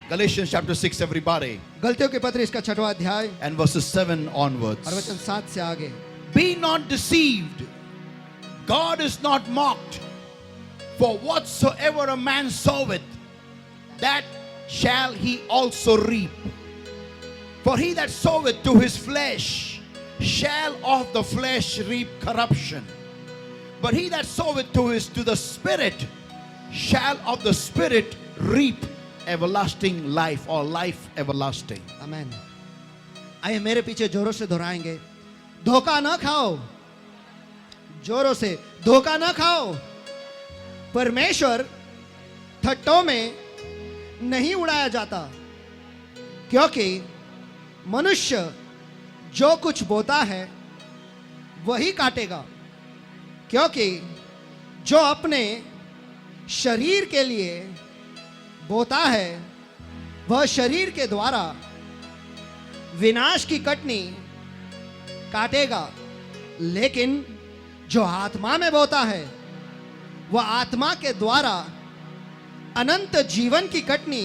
Galatians chapter 6, everybody, गलतियों की पत्री इसका 6वां अध्याय and verses 7 onwards. और वचन 7 से आगे। Be not deceived. God is not mocked. For whatsoever a man soweth, that shall he also reap. For he that soweth to his flesh shall of the flesh reap corruption. But he that soweth to the Spirit shall of the Spirit reap everlasting life, or life everlasting. आमेन। आइए मेरे पीछे जोरों से दोहराएंगे। धोखा ना खाओ, जोरों से धोखा ना खाओ। परमेश्वर ठट्टों में नहीं उड़ाया जाता, क्योंकि मनुष्य जो कुछ बोता है वही काटेगा। क्योंकि जो अपने शरीर के लिए बोता है वह शरीर के द्वारा विनाश की कटनी काटेगा, लेकिन जो आत्मा में बोता है वह आत्मा के द्वारा अनंत जीवन की कटनी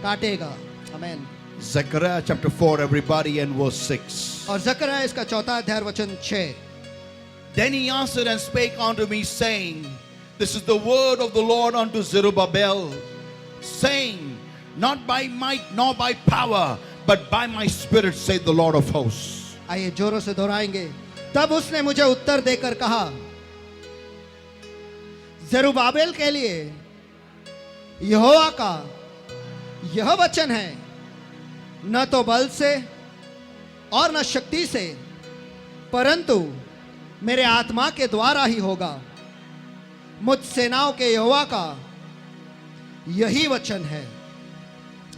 काटेगा। आमेन। Zechariah chapter 4, everybody, and verse 6. और जकरया इसका 4वां अध्याय वचन 6। Then he answered and spake unto me, saying, This is the word of the Lord unto Zerubbabel, saying, Not by might nor by power, but by my spirit, saith the Lord of hosts. आइए जोरों से दोहराएंगे। तब उसने मुझे उत्तर देकर कहा, जरुब्बाबेल के लिए यहोवा का यह वचन है, न तो बल से और न शक्ति से, परंतु मेरे आत्मा के द्वारा ही होगा। मुझ सेनाओं के यहोवा का यही वचन है।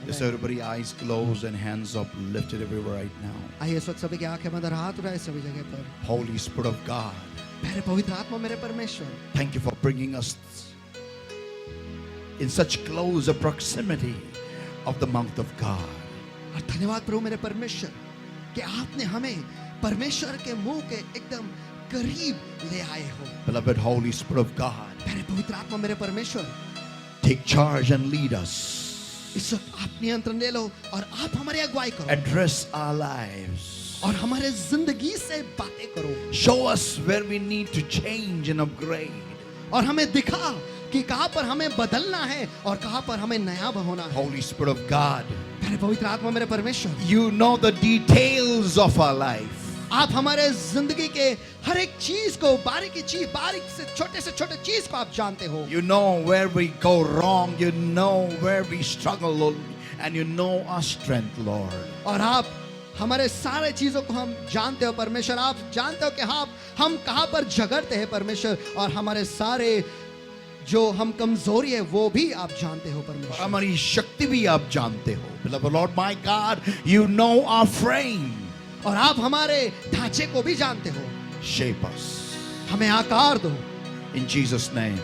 Yes, everybody, eyes closed and hands up, lifted everywhere right now. आइए इस वक्त सभी की आंखें बंद और हाथ उठाए सभी जगह पर। Holy Spirit of God, मेरे पवित्र आत्मा, मेरे परमेश्वर, thank you for bringing us in such close a proximity of the mouth of God. और धन्यवाद प्रभु मेरे परमेश्वर कि आपने हमें परमेश्वर के मुंह के एकदम करीब ले आए हो। Beloved Holy Spirit of God, मेरे पवित्र आत्मा, मेरे परमेश्वर, take charge and lead us. इस वक्त आप नियंत्रण ले लो और आप हमारी अगुवाई करो Address our lives. और हमारे जिंदगी से बातें करो। Show us where we need to change and upgrade. और हमें दिखा कि कहां पर हमें बदलना है और कहां पर हमें नया होना है। Holy Spirit of God, मेरे पवित्र आत्मा, मेरे परमेश्वर, you know the details of our life. आप हमारे जिंदगी के हर एक चीज को, बारीक से छोटे चीज को आप जानते हो। You know where we go wrong. You know where we struggle, Lord, and you know our strength, Lord. और आप हमारे सारे चीजों को हम जानते हो परमेश्वर। आप जानते हो कि हाँ हम कहां पर झगड़ते हैं परमेश्वर, और हमारे सारे जो हम कमजोरी है वो भी आप जानते हो परमेश्वर। हमारी शक्ति भी आप जानते हो। Beloved Lord, my God, you know our frame. और आप हमारे ढांचे को भी जानते हो। Shape us. हमें आकार दो In Jesus' name.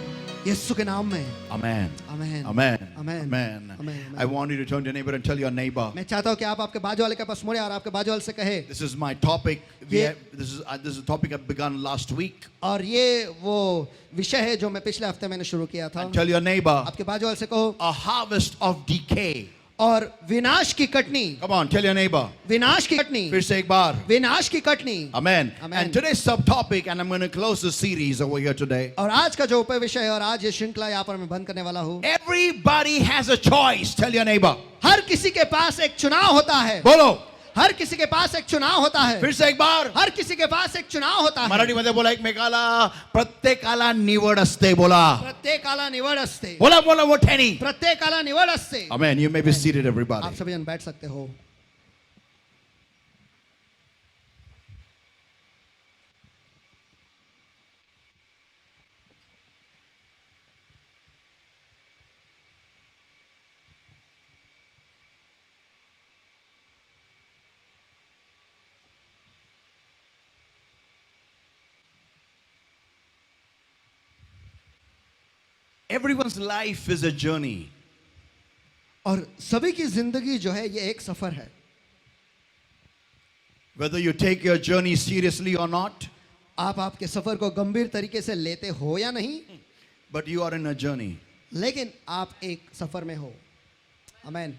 यीशु के नाम में। Amen. Amen. Amen. Amen. Amen. Amen. I want you to turn to your neighbor and tell your neighbor, मैं चाहता हूं कि आप आपके बाजू वाले के पास मुड़े और आपके बाजू वाले से कहे, this is my topic. Yeah. This is a topic I begun last week. और ये वो विषय है जो मैं पिछले हफ्ते मैंने शुरू किया था। And tell your neighbor, आपके बाजू वाले से कहो, a harvest of decay. और विनाश की Katni. Come on, tell your neighbor. विनाश की कटनी। फिर से एक बार. विनाश की Katni. Amen. Amen. And today's subtopic, and I'm going to close the series over here today. और आज का जो उप विषय है और आज ये श्रृंखला यहाँ पर मैं बंद करने वाला हूँ। Everybody has a choice. Tell your neighbor. हर किसी के पास एक चुनाव होता है। बोलो. हर किसी के पास एक चुनाव होता है। फिर से एक बार. हर किसी के पास एक चुनाव होता है। मराठीमध्ये बोला एकमेकाला प्रत्येकाला निवड असते. बोला. प्रत्येकाला निवड असते। बोला बोला मोठ्यानी. प्रत्येकाला निवड असते। Amen. You may be seated, everybody. आप सभी जन बैठ सकते हो। Everyone's life is a journey. और सभी की जिंदगी जो है ये एक सफर है। Whether you take your journey seriously or not, आप आपके सफर को गंभीर तरीके से लेते हो या नहीं, but you are in a journey. लेकिन आप एक सफर में हो। आमेन।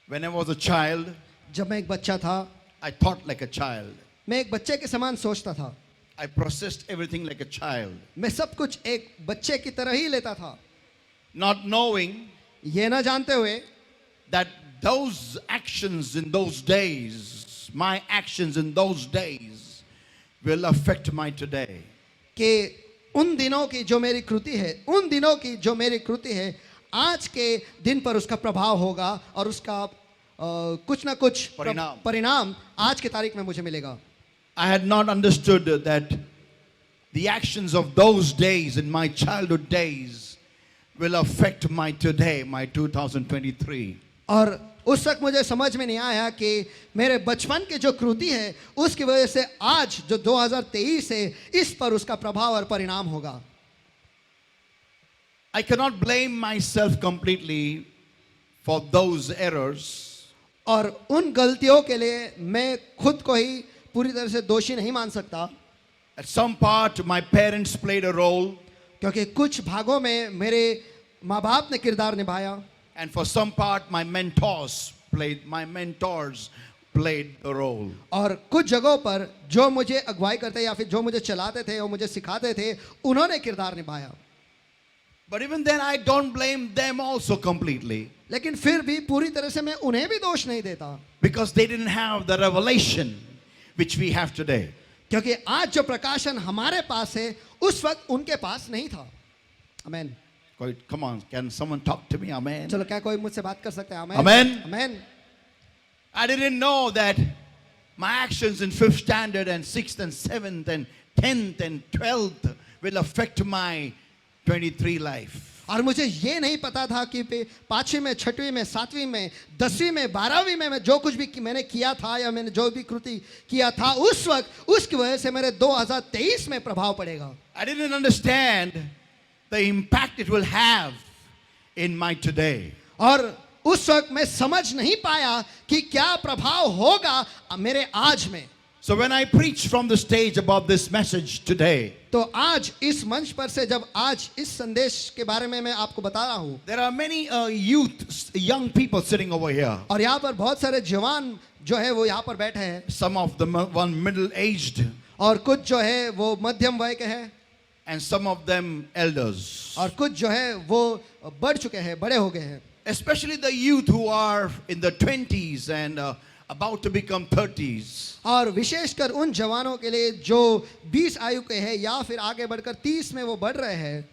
When I was a child, जब मैं एक बच्चा था, I thought like a child. मैं एक बच्चे के समान सोचता था। I processed everything like a child, मैं सब कुछ एक बच्चे की तरह ही लेता था, not knowing ये ना जानते हुए that those actions in those days, my actions in those days, will affect my today. कि उन दिनों की जो मेरी कृति है, उन दिनों की जो मेरी कृति है, आज के दिन पर उसका प्रभाव होगा और उसका कुछ ना कुछ परिणाम आज की तारीख में मुझे मिलेगा। I had not understood that the actions of those days in my childhood days will affect my today, my 2023. और उस वक्त मुझे समझ में नहीं आया कि मेरे बचपन की जो कृति है उसकी वजह से आज जो 2023 है इस पर उसका प्रभाव और परिणाम होगा। I cannot blame myself completely for those errors. और उन गलतियों के लिए मैं खुद को ही पूरी तरह से दोषी नहीं मान सकता। At some part, my parents played a role, क्योंकि कुछ भागों में मेरे माँ बाप ने किरदार निभाया and for some part, my mentors played the role. और कुछ जगहों पर जो मुझे अगुवाई करते या फिर जो मुझे चलाते थे और मुझे सिखाते थे उन्होंने किरदार निभाया। But even then, I don't blame them also completely, लेकिन फिर भी पूरी तरह से मैं उन्हें भी दोष नहीं देता, because they didn't have the revelation which we have today. क्योंकि आज जो प्रकाशन हमारे पास है उस वक्त उनके पास नहीं था। आमेन। Come on, can someone talk to me? Amen. चलो क्या कोई मुझसे बात कर सकता है? आमेन। Amen. Amen. I didn't know that my actions in 5th standard and 6th and 7th and 10th and 12th will affect my 23 life. और मुझे ये नहीं पता था कि 5वीं में, 6वीं में, 7वीं में, 10वीं में, 12वीं में मैं जो कुछ भी मैंने किया था या मैंने जो भी कृति किया था उस वक्त उसकी वजह से मेरे 2023 में प्रभाव पड़ेगा। I didn't understand the impact it will have in my today. और उस वक्त मैं समझ नहीं पाया कि क्या प्रभाव होगा मेरे आज में। So when I preach from the stage about this message today, तो आज इस मंच पर से जब आज इस संदेश के बारे में मैं आपको बता रहा हूँ, there are many young people sitting over here. और यहाँ पर बहुत सारे जवान जो है वो यहाँ पर बैठे हैं, Some of them one middle-aged, और कुछ जो है वो मध्यम वय के हैं, and some of them elders. और कुछ जो है वो बढ़ चुके हैं, बड़े हो गए हैं। Especially the youth who are in the 20s and about to become 30s. और विशेषकर उन जवानों के लिए जो 20 आयु के हैं या फिर आगे बढ़कर 30 में वो बढ़ रहे हैं,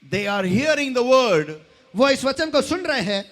They are hearing the word, वो इस वचन को सुन रहे हैं,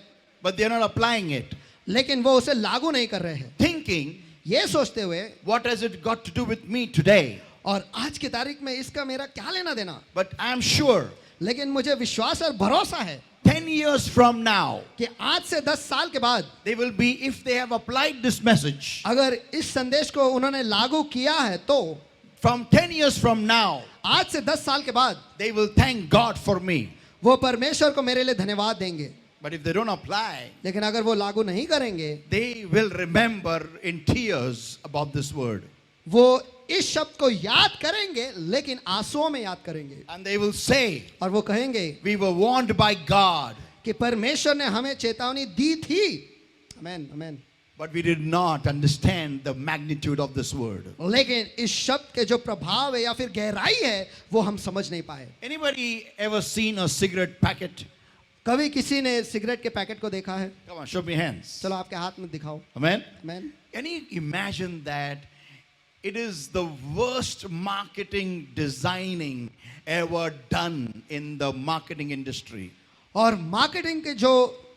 but they are not applying it. लेकिन वो उसे लागू नहीं कर रहे हैं, Thinking, ये सोचते हुए what has it got to do with me today? और आज की तारीख में इसका मेरा क्या लेना देना। But I am sure लेकिन मुझे विश्वास और भरोसा है 10 years from now, कि आज से 10 साल के बाद they will be, if they have applied this message, अगर इस संदेश को उन्होंने लागू किया है तो from 10 years from now, आज से 10 साल के बाद they will thank God for me. वो परमेश्वर को मेरे लिए धन्यवाद देंगे। But if they don't apply, लेकिन अगर वो लागू नहीं करेंगे, they will remember in tears about this word. वो इस शब्द को याद करेंगे लेकिन आंसुओं में याद करेंगे, And they will say, और वो कहेंगे we were warned by God, कि परमेश्वर ने हमें चेतावनी दी थी। आमेन, आमेन। but we did not understand the magnitude of this word. लेकिन इस शब्द के जो प्रभाव है या फिर गहराई है वो हम समझ नहीं पाए। Anybody ever seen a cigarette packet? कभी किसी ने सिगरेट के पैकेट को देखा है? Come on, show me hands. चलो आपके हाथ में दिखाओ। Amen. Amen. Can you imagine that it is the worst marketing designing ever done in the marketing industry? और मार्केटिंग के जो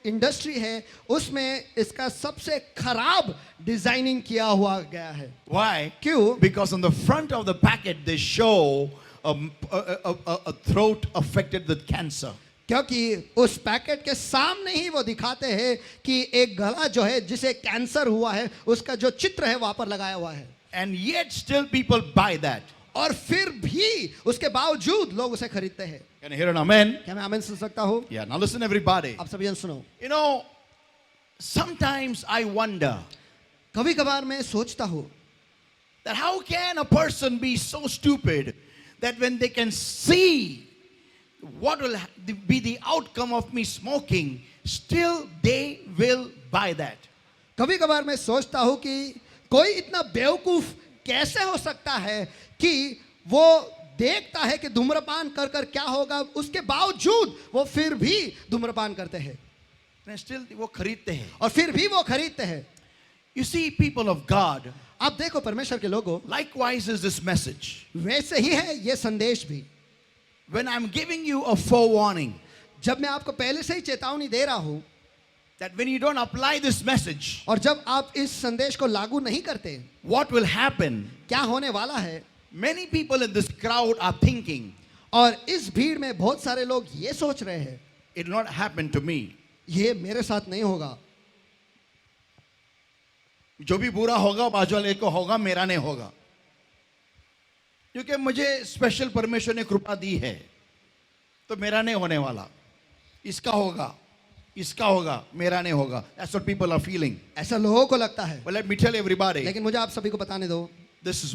इंडस्ट्री है उसमें इसका सबसे खराब डिजाइनिंग किया हुआ गया है। Why? क्यों? Because on the front of the packet they show a throat affected with cancer. क्योंकि उस पैकेट के सामने ही वो दिखाते हैं कि एक गला जो है जिसे कैंसर हुआ है उसका जो चित्र है वहां पर लगाया हुआ है। And yet still people buy that. और फिर भी उसके बावजूद लोग उसे खरीदते हैं। Can you hear an amen? क्या मैं आमीन सुन सकता हूँ? Yeah, now listen everybody. आप सभी जन सुनो। You know, sometimes I wonder कभी कभार मैं सोचता हूँ that how can a person be so stupid that when they can see what will be the outcome of me smoking still they will buy that. कभी कभार मैं सोचता हूं कि कोई इतना बेवकूफ कैसे हो सकता है कि वो देखता है कि धूम्रपान कर कर क्या होगा, उसके बावजूद वो फिर भी धूम्रपान करते हैं And still वो खरीदते हैं. और फिर भी वो खरीदते हैं. You see, people of God, आप देखो परमेश्वर के लोगों, likewise is this message. वैसे ही है ये संदेश भी. When I'm giving you a forewarning जब मैं आपको पहले से ही चेतावनी दे रहा हूं that when you don't apply this message, और जब आप इस संदेश को लागू नहीं करते, what will happen? क्या होने वाला है. Many people in this crowd are thinking, और इस भीड़ में बहुत सारे लोग ये सोच रहे हैं, it will not happen to me. ये मेरे साथ नहीं होगा. जो भी बुरा होगा बाजू वाले को होगा, मेरा नहीं होगा, क्योंकि मुझे स्पेशल परमेश्वर ने कृपा दी है, तो मेरा नहीं होने वाला. इसका होगा, इसका होगा, मेरा नहीं होगा. That's what people are feeling. ऐसा लोगों को लगता है. But let me tell everybody, लेकिन मुझे आप सभी को बताने दो,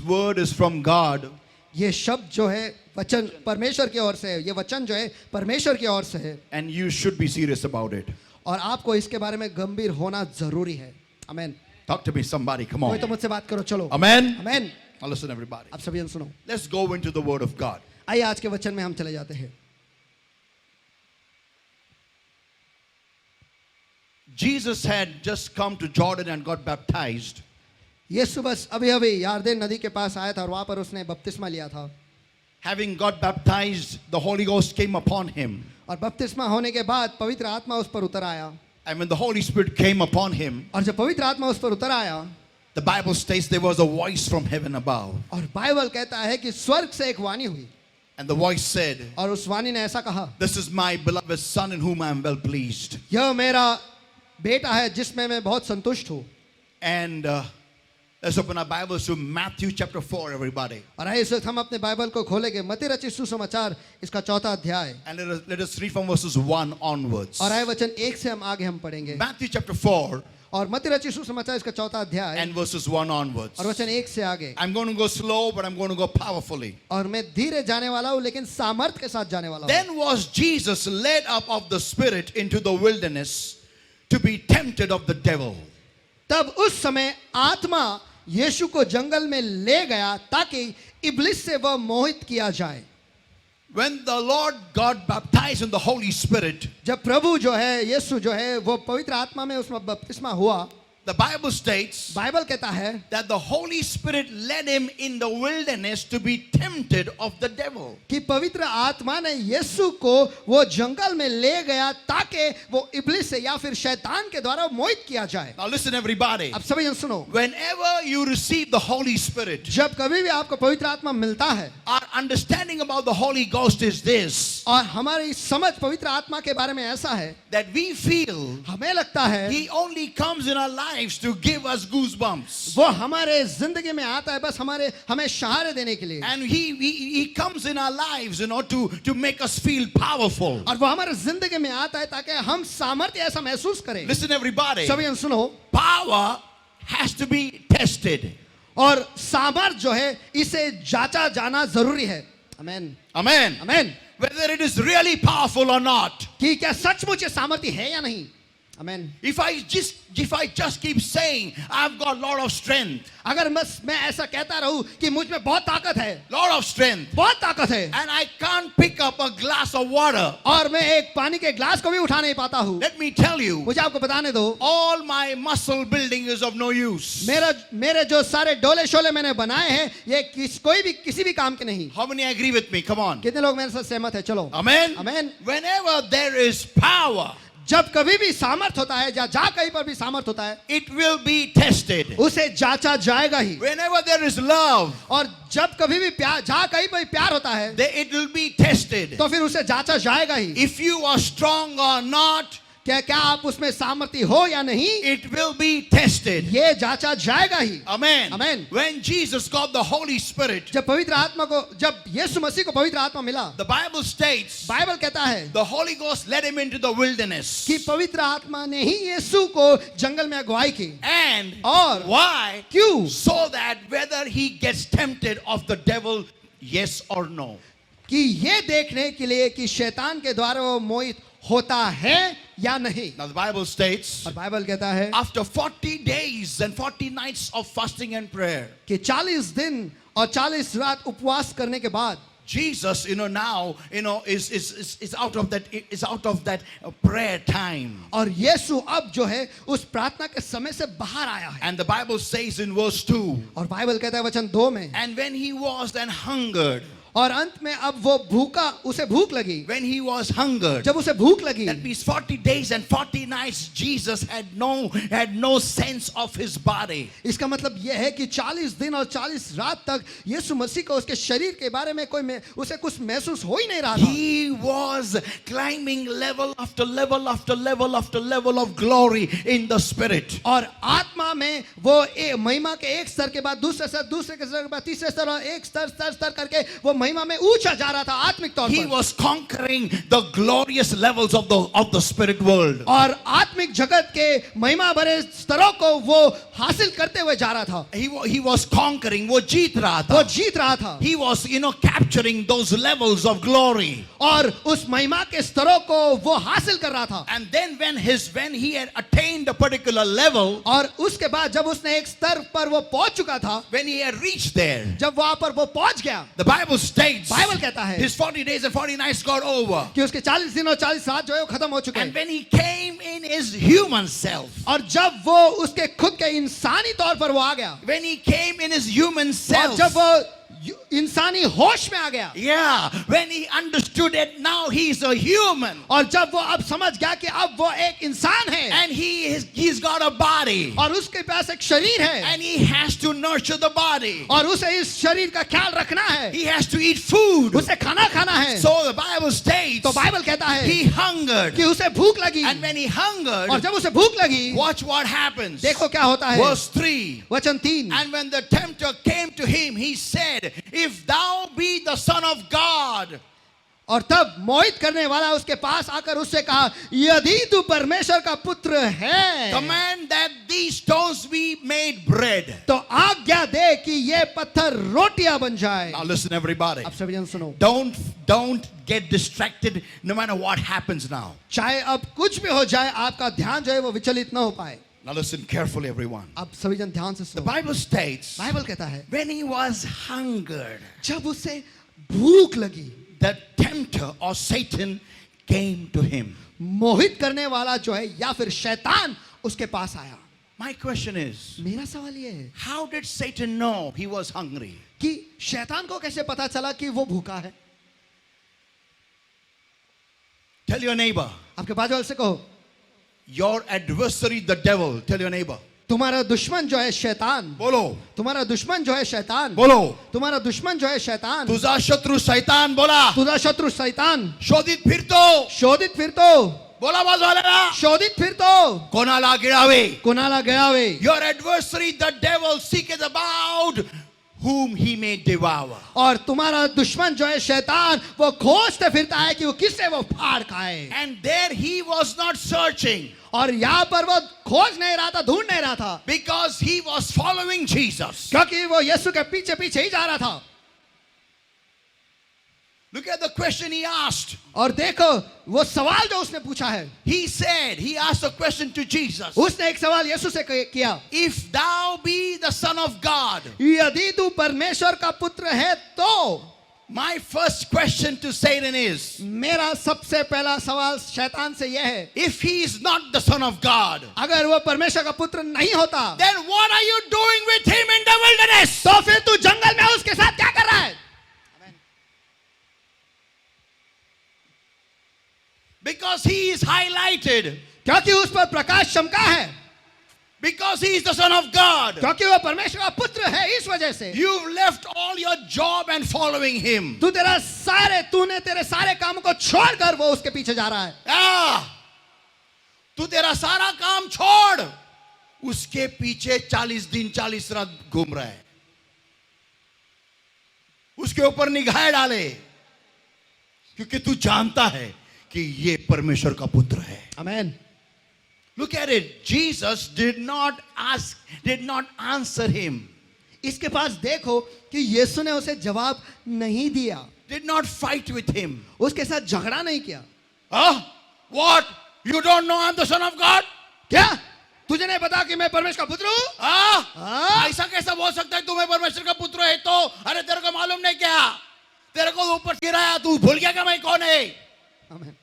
word is from God. ये शब्द जो है वचन परमेश्वर की ओर से है. ये वचन जो है परमेश्वर की ओर से है. And you should be serious about it. और आपको इसके बारे में गंभीर होना जरूरी है. आमेन. Talk to me, somebody. Come कोई on. तो मुझसे बात करो. चलो. Amen. आमेन. Now listen, everybody. आप सभी सुनो. Let's go into the word of God. आइए आज के वचन में हम चले जाते हैं. Jesus had just come to Jordan and got baptized. यीशु बस अभी अभी यारदेन नदी के पास आया था और वहां पर उसने बपतिस्मा लिया था. Having got baptized, the Holy Ghost came upon him. और बपतिस्मा होने के बाद पवित्र आत्मा उस पर उतर आया. And when the Holy Spirit came upon him, और जब पवित्र आत्मा उस पर उतर आया, the Bible states there was a voice from heaven above. और बाइबल कहता है कि स्वर्ग से एक वाणी हुई. And the voice said, और उस वाणी ने ऐसा कहा, "This is my beloved son in whom I am well pleased." यह मेरा बेटा है जिसमें मैं बहुत संतुष्ट हूँ. And let's open our Bibles to Matthew chapter 4, everybody. और आइए इस वक्त हम अपने बाइबल को खोलेंगे मत्ती रचित सुसमाचार इसका 4था अध्याय. And let us read from verses 1 onwards. और आइए वचन 1 से हम आगे हम पढ़ेंगे. Matthew chapter 4 और मत्ती रचित सुसमाचार इसका 4था अध्याय and verses 1 onwards. और वचन 1 से आगे. I'm going to go slow, but I'm going to go powerfully. और मैं धीरे जाने वाला हूँ लेकिन सामर्थ के साथ जाने वाला हूँ. Then was Jesus led up of the Spirit into the wilderness to be tempted of the devil. तब उस समय आत्मा यीशु को जंगल में ले गया ताकि इब्लिस से वह मोहित किया जाए. When the Lord got baptized in the Holy Spirit, जब प्रभु जो है यीशु जो है वो पवित्र आत्मा में उसमें बपतिस्मा हुआ, the Bible states बाइबल कहता है that the Holy Spirit led him in the wilderness to be tempted of the devil. कि पवित्र आत्मा ने यीशु को वो जंगल में ले गया ताकि वो इब्लिस से या फिर शैतान के द्वारा मोहित किया जाए. Now listen, everybody. अब सभी जन सुनो. Whenever you receive the Holy Spirit, जब कभी भी आपको पवित्र आत्मा मिलता है, our understanding about the Holy Ghost is this, और हमारी समझ पवित्र आत्मा के बारे में ऐसा है, that we feel हमें लगता है He only comes in our lives to give us goosebumps. वो हमारे जिंदगी में आता है बस हमें सहारे देने के लिए. And he comes in our lives, to make us feel powerful. और वो हमारे जिंदगी में आता है ताकि हम सामर्थ्य ऐसा महसूस करें. Listen, everybody. सभी जन सुनो. Power has to be tested. और सामर्थ जो है इसे जांचा जाना जरूरी है. आमेन. Amen. Amen. Whether it is really powerful or not. कि क्या सचमुच ये सामर्थ्य है या नहीं. आमेन. If I just keep saying I've got a lot of strength, अगर मैं ऐसा कहता रहूं कि मुझ में बहुत ताकत है, lot of strength, बहुत ताकत है, and I can't pick up a glass of water, और मैं एक पानी के ग्लास को भी उठा नहीं पाता हूं, let me tell you, मुझे आपको बताने दो, all my muscle building is of no use. मेरे जो सारे डोले शोले मैंने बनाए हैं ये किसी भी काम के नहीं. How many agree with me? Come on. कितने लोग मेरे साथ सहमत है? चलो. Amen. Amen. Whenever there is power, जब कभी भी सामर्थ होता है या जहाँ कहीं पर भी सामर्थ होता है, it will be tested. उसे जांचा जाएगा ही. Whenever there is love, और जब कभी भी प्यार, जहाँ कहीं पर प्यार होता है, it will be tested. तो फिर उसे जांचा जाएगा ही. If you are strong or not, क्या आप उसमें सामर्थ्य हो या नहीं, it will be tested. ये जांचा जाएगा ही. Amen. Amen. When Jesus got the Holy Spirit, जब पवित्र आत्मा को, जब यीशु मसीह को पवित्र आत्मा मिला, the Bible states बाइबल कहता है the Holy Ghost led him into the wilderness. कि पवित्र आत्मा ने ही यीशु को जंगल में अगुवाई की. And और why? क्यों? So that whether he gets tempted of the devil, yes or no. कि ये देखने के लिए कि शैतान के द्वारा वो मोहित होता है या नहीं। Now the Bible states, और बाइबल कहता है after 40 days and 40 nights of fasting and prayer, कि 40 दिन और 40 रात उपवास करने के बाद Jesus, now, is out of that prayer time. और यीशु अब जो है उस प्रार्थना के समय से बाहर आया है। And the Bible says in verse 2, और बाइबल कहता है वचन 2 में, and when he was then hungered, और अंत में अब वो भूखा, उसे भूख लगी। when he was hungered, जब उसे भूख लगी, that means 40 days and 40 nights, Jesus had no sense of his body. इसका मतलब यह है कि 40 दिन और 40 रात तक यीशु मसीह को उसके शरीर के बारे में उसे कुछ महसूस हो ही नहीं रहा था। He was climbing level after level after level after level of glory in the spirit. और आत्मा में वो महिमा के एक स्तर के बाद दूसरे स्तर, दूसरे के स्तर के बाद तीसरे स्तर, और एक स्तर करके वो महिमा में ऊंचा जा रहा था आत्मिक तौर पर। He was conquering the glorious levels of the spirit world. और आत्मिक जगत के महिमा भरे स्तरों को वो हासिल करते हुए जा रहा था। He was conquering, वो जीत रहा था। वो जीत रहा था। He was capturing those levels of glory. और उस महिमा के स्तरों को वो हासिल कर रहा था। And then when he had attained a particular level, और उसके बाद जब उसने एक स्तर पर वो पहुंच चुका था, when he had reached there, जब वहां पर वो पहुंच गया, the Bible states, बाइबल कहता है his 40 days and 40 nights got over. कि उसके 40 दिन और 40 रात जो है वो खत्म हो चुके And हैं। when he came in his human self, और जब वो उसके खुद के इंसानी तौर पर वो आ गया, when he came in his human और self, जब वो इंसानी होश में आ गया, yeah, when he understood that now he's a human, और जब वो अब समझ गया कि अब वो एक इंसान है, and he's got a body, और उसके पास एक शरीर है, and he has to nurture the body, और उसे इस शरीर का ख्याल रखना है, he has to eat food. उसे खाना खाना है। So the Bible states, तो बाइबल कहता है he hungered, कि उसे भूख लगी, and when he hungered, और जब उसे भूख लगी, watch what happens. देखो क्या होता है। Verse 3, वचन 3, and when the tempter came to him, he said, if thou be the son of God. और तब मोहित करने वाला उसके पास आकर उससे कहा, यदि तू परमेश्वर का पुत्र है, command that these stones be made bread. तो आज्ञा दे कि ये पत्थर रोटियां बन जाए। Now listen everybody. अब सभी जन सुनो, Don't get distracted no matter what happens now. चाहे अब कुछ भी हो जाए, आपका ध्यान जो है वो विचलित न हो पाए। Now listen carefully everyone. अब सभी जन ध्यान से The सुनो। Bible states, बाइबल कहता है when he was hungered, जब उसे भूख लगी, the tempter or Satan came to him. मोहित करने वाला जो है या फिर शैतान उसके पास आया। My question is, मेरा सवाल ये है how did Satan know he was hungry? कि शैतान को कैसे पता चला कि वो भूखा है? Tell your neighbor, आपके बाजू वाले से कहो, your adversary the devil. Tell your neighbor. तुम्हारा दुश्मन जो है शैतान, बोलो, तुम्हारा दुश्मन जो है शैतान, बोलो. तुम्हारा दुश्मन जो है शैतान, तुझा शत्रु शैतान बोला. तुझा शत्रु शैतान, शोधित फिरतो. शोधित फिरतो, बोला बाजूवाल्याला. शोधित फिरतो, कोणाला गिळावे. कोणाला गिळावे। Your adversary the devil seeketh about whom he may devour. और तुम्हारा दुश्मन जो है शैतान, वो खोजते फिरता है कि वो किसे वो फाड़ खाए। And there he was not searching, और यहाँ पर वो खोज नहीं रहा था, ढूंढ नहीं रहा था, because he was following Jesus. क्योंकि वो यीशु के पीछे पीछे ही जा रहा था। Look at the question he asked. और देखो वो सवाल जो उसने पूछा है, He asked a question to Jesus. उसने एक सवाल यीशु से किया, If thou be the son of God. यदि तू परमेश्वर का पुत्र है तो। My first question to Satan is, मेरा सबसे पहला सवाल शैतान से यह है, if he is not the son of God, अगर वो परमेश्वर का पुत्र नहीं होता, then what are you doing with him in the wilderness? तो फिर तू जंगल में उसके साथ क्या कर रहा है? Because he is highlighted. क्योंकि उस पर प्रकाश चमका है, Because he is the son of God. क्योंकि वो परमेश्वर का पुत्र है। इस वजह से You've left all your job and following him. तूने तेरे सारे काम को छोड़कर वो उसके पीछे जा रहा है। तू तेरा सारा काम छोड़, उसके पीछे 40 दिन 40 रात घूम रहा है, उसके ऊपर निगाहें डाले, क्योंकि तू जानता है कि ये परमेश्वर का पुत्र है। आमीन। Look at it. Jesus did not answer him. इसके पास देखो कि यीशु ने उसे जवाब नहीं दिया, Did not fight with him. उसके साथ झगड़ा नहीं किया। What? You don't know I'm the son of God? क्या तुझे नहीं पता कि मैं परमेश्वर का पुत्र हूँ? हाँ? ऐसा कैसा बोल सकता है तुम्हें परमेश्वर का पुत्र है तो? अरे तेरे को मालूम नहीं क्या? तेरे को ऊपर गिराया, तू भूल गया क्या मैं कौन है? आमेन.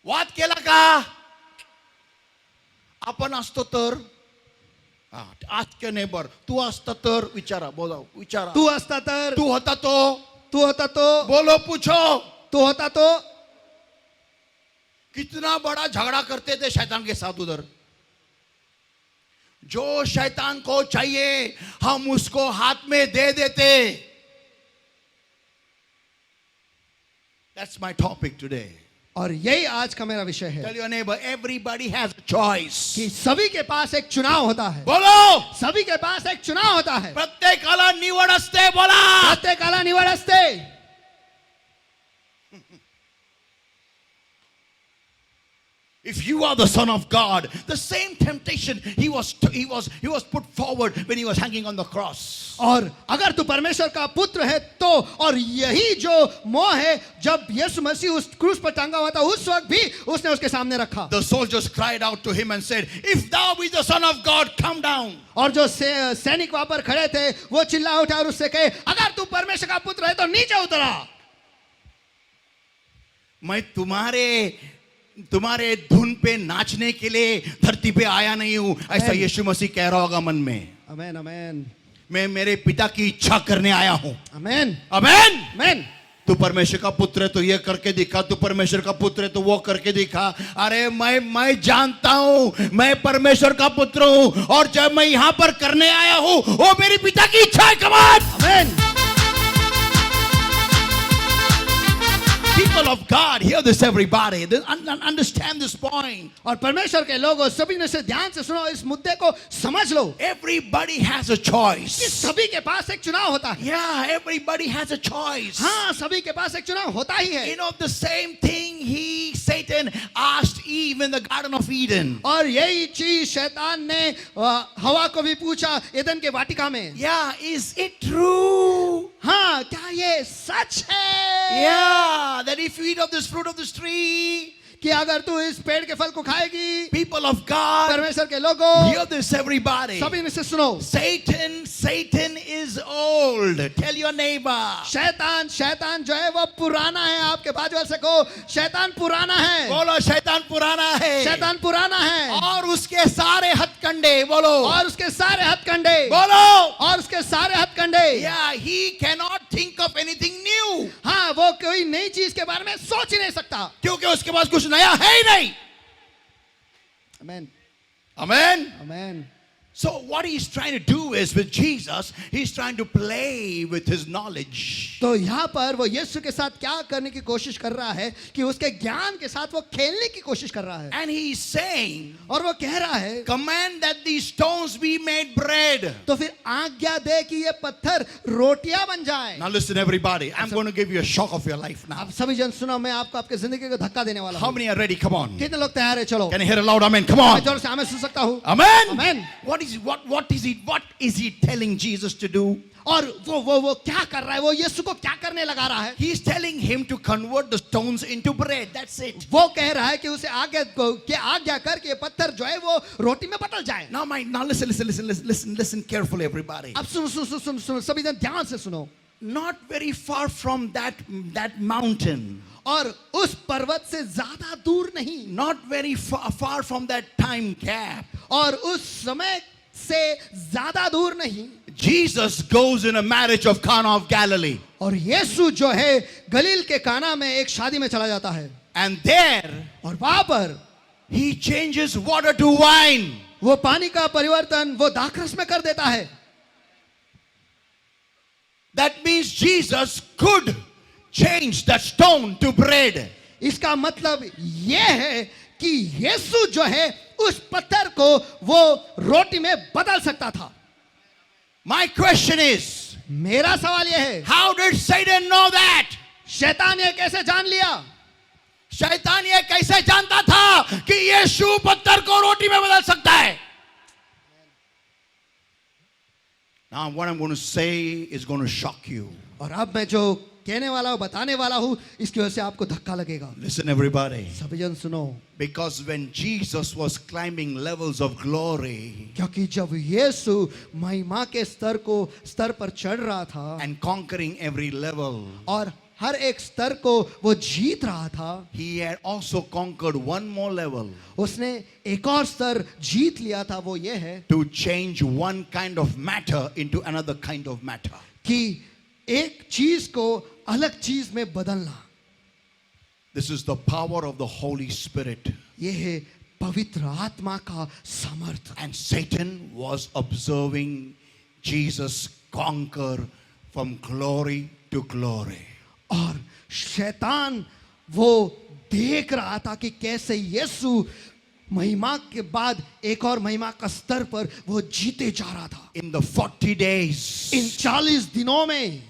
वाद केला का? आपण असतो तर ask your neighbor. तू असता तर विचारा, बोला विचारा. तू असता तर, तू होता तो तू होता तो, बोलो पूछो. तू होता तो. कितना बड़ा झगड़ा करते थे शैतान के साथ उधर. जो शैतान को चाहिए हम उसको हाथ में दे देते. That's my topic today. और यही आज का मेरा विषय है. Tell your neighbor, everybody has a choice. कि सभी के पास एक चुनाव होता है. बोलो. सभी के पास एक चुनाव होता है. प्रत्येकाला निवड असते. बोला. प्रत्येकाला निवड असते. If you are the son of God, the same temptation he was put forward when he was hanging on the cross. और अगर तू परमेश्वर का पुत्र है तो, और यही जो मोह है जब यीशु मसीह उस क्रूस पर टंगा हुआ था उस वक्त भी उसने उसके सामने रखा. The soldiers cried out to him and said, "If thou be the son of God, come down." और जो सैनिक वहां पर खड़े थे वो चिल्ला उठा और उससे कहे, अगर तू परमेश्वर का पुत्र है तो नीचे उतरा. मैं तुम्हारे धुन पे नाचने के लिए धरती पे आया नहीं हूं, ऐसा यीशु मसीह कह रहा होगा मन में. आमेन. आमेन. मैं मेरे पिता की इच्छा करने आया हूं. आमेन. आमेन. आमेन. तू परमेश्वर का पुत्र है तो ये करके दिखा, तू परमेश्वर का पुत्र है तो वो करके दिखा. अरे मैं जानता हूं मैं परमेश्वर का पुत्र हूं और जब मैं यहां पर करने आया हूं वो मेरी पिता की इच्छा है. कमान. आमेन. People of God, hear this everybody. Understand this point. और परमेश्वर के लोगों सभी ने से ध्यान से सुनो, इस मुद्दे को समझ लो. Everybody has a कि choice. सभी के पास एक चुनाव होता है. Yeah, everybody has a choice. हाँ, सभी के पास एक चुनाव होता ही है. You know the same thing Satan asked Eve in the Garden of Eden. और यही चीज शैतान ने हवा को भी पूछा एदन के वाटिका में. Yeah, is it true? हाँ, क्या ये सच है? Yeah, that if you eat of this fruit of this tree, कि अगर तू इस पेड़ के फल को खाएगी. people of God, परमेश्वर के लोगों hear this everybody. सभी ने से सुनो. Satan is old. Tell your neighbor. शैतान जो है वो पुराना है. आपके बाजू वाले से कहो, शैतान पुराना है. बोलो शैतान पुराना है. शैतान पुराना है. और उसके सारे हथकंडे. बोलो. और उसके सारे हथकंडे. बोलो. और उसके सारे हथकंडे. Yeah, he cannot think of anything new. हाँ, वो कोई नई चीज के बारे में सोच ही नहीं सकता. क्योंकि उसके पास कुछ नया है ही नहीं. आमेन. Amen. Amen. So what he's trying to do is with Jesus, he's trying to play with his knowledge. तो यहाँ पर वो यीशु के साथ क्या करने की कोशिश कर रहा है कि उसके ज्ञान के साथ वो खेलने की कोशिश कर रहा है. And he's saying, और वो कह रहा है, command that these stones be made bread. तो फिर आज्ञा दे कि ये पत्थर रोटियां बन जाए. Now listen everybody, I'm going to give you a shock of your life now. आप सभी जन सुनो, मैं आपको आपके जिंदगी को धक्का देने वाला How हूँ. many are ready? Come on. कितने लोग तैयार है? चलो. Can you hear a loud amen? Come मैं on. जोर से आमेन सुन सकता हूँ. Amen. Amen. What is he telling Jesus to do? और वो क्या कर रहा है? वो यीशु को क्या करने लगा रहा है? He's telling him to convert the stones into bread. That's it. वो कह रहा है कि उसे आज्ञा कर कि ये पत्थर जो है वो रोटी में बदल जाए. Now listen carefully everybody. अब सुनो सभी जन ध्यान से सुनो. Not very far from that mountain. और उस पर्वत से ज्यादा दूर नहीं. Not very far from that time gap. और उस समय से ज्यादा दूर नहीं. Jesus goes in a marriage of Cana of Galilee. और यीशु जो है गलील के काना में एक शादी में चला जाता है. And there और वहां पर he changes water to wine. वो पानी का परिवर्तन वो दाखरस में कर देता है. That means Jesus could change that stone to bread. इसका मतलब ये है कि यीशु जो है उस पत्थर को वो रोटी में बदल सकता था. My question is, मेरा सवाल यह है, how did Satan know that? शैतान ये कैसे जान लिया? शैतान ये कैसे जानता था कि यीशु पत्थर को रोटी में बदल सकता है? Now what I'm going to say is going to shock you. और अब मैं जो कहने वाला हूँ, बताने वाला हूँ, इसकी वजह से आपको धक्का लगेगा। Listen, everybody. सभी जन सुनो, Because when Jesus was climbing levels of glory क्योंकि जब यीशु महिमा के स्तर पर चढ़ रहा था and conquering every level, और हर एक स्तर को वो जीत रहा था, he had also conquered one more level उसने एक और स्तर जीत लिया था। वो ये है to change one kind of matter into another kind of matter. कि एक चीज को अलग चीज में बदलना। This is the power of the Holy Spirit. ये है पवित्र आत्मा का सामर्थ। And Satan was observing Jesus conquer from glory to glory. और शैतान वो देख रहा था कि कैसे यीशु महिमा के बाद एक और महिमा का स्तर पर वो जीते जा रहा था। In the 40 days, इन 40 दिनों में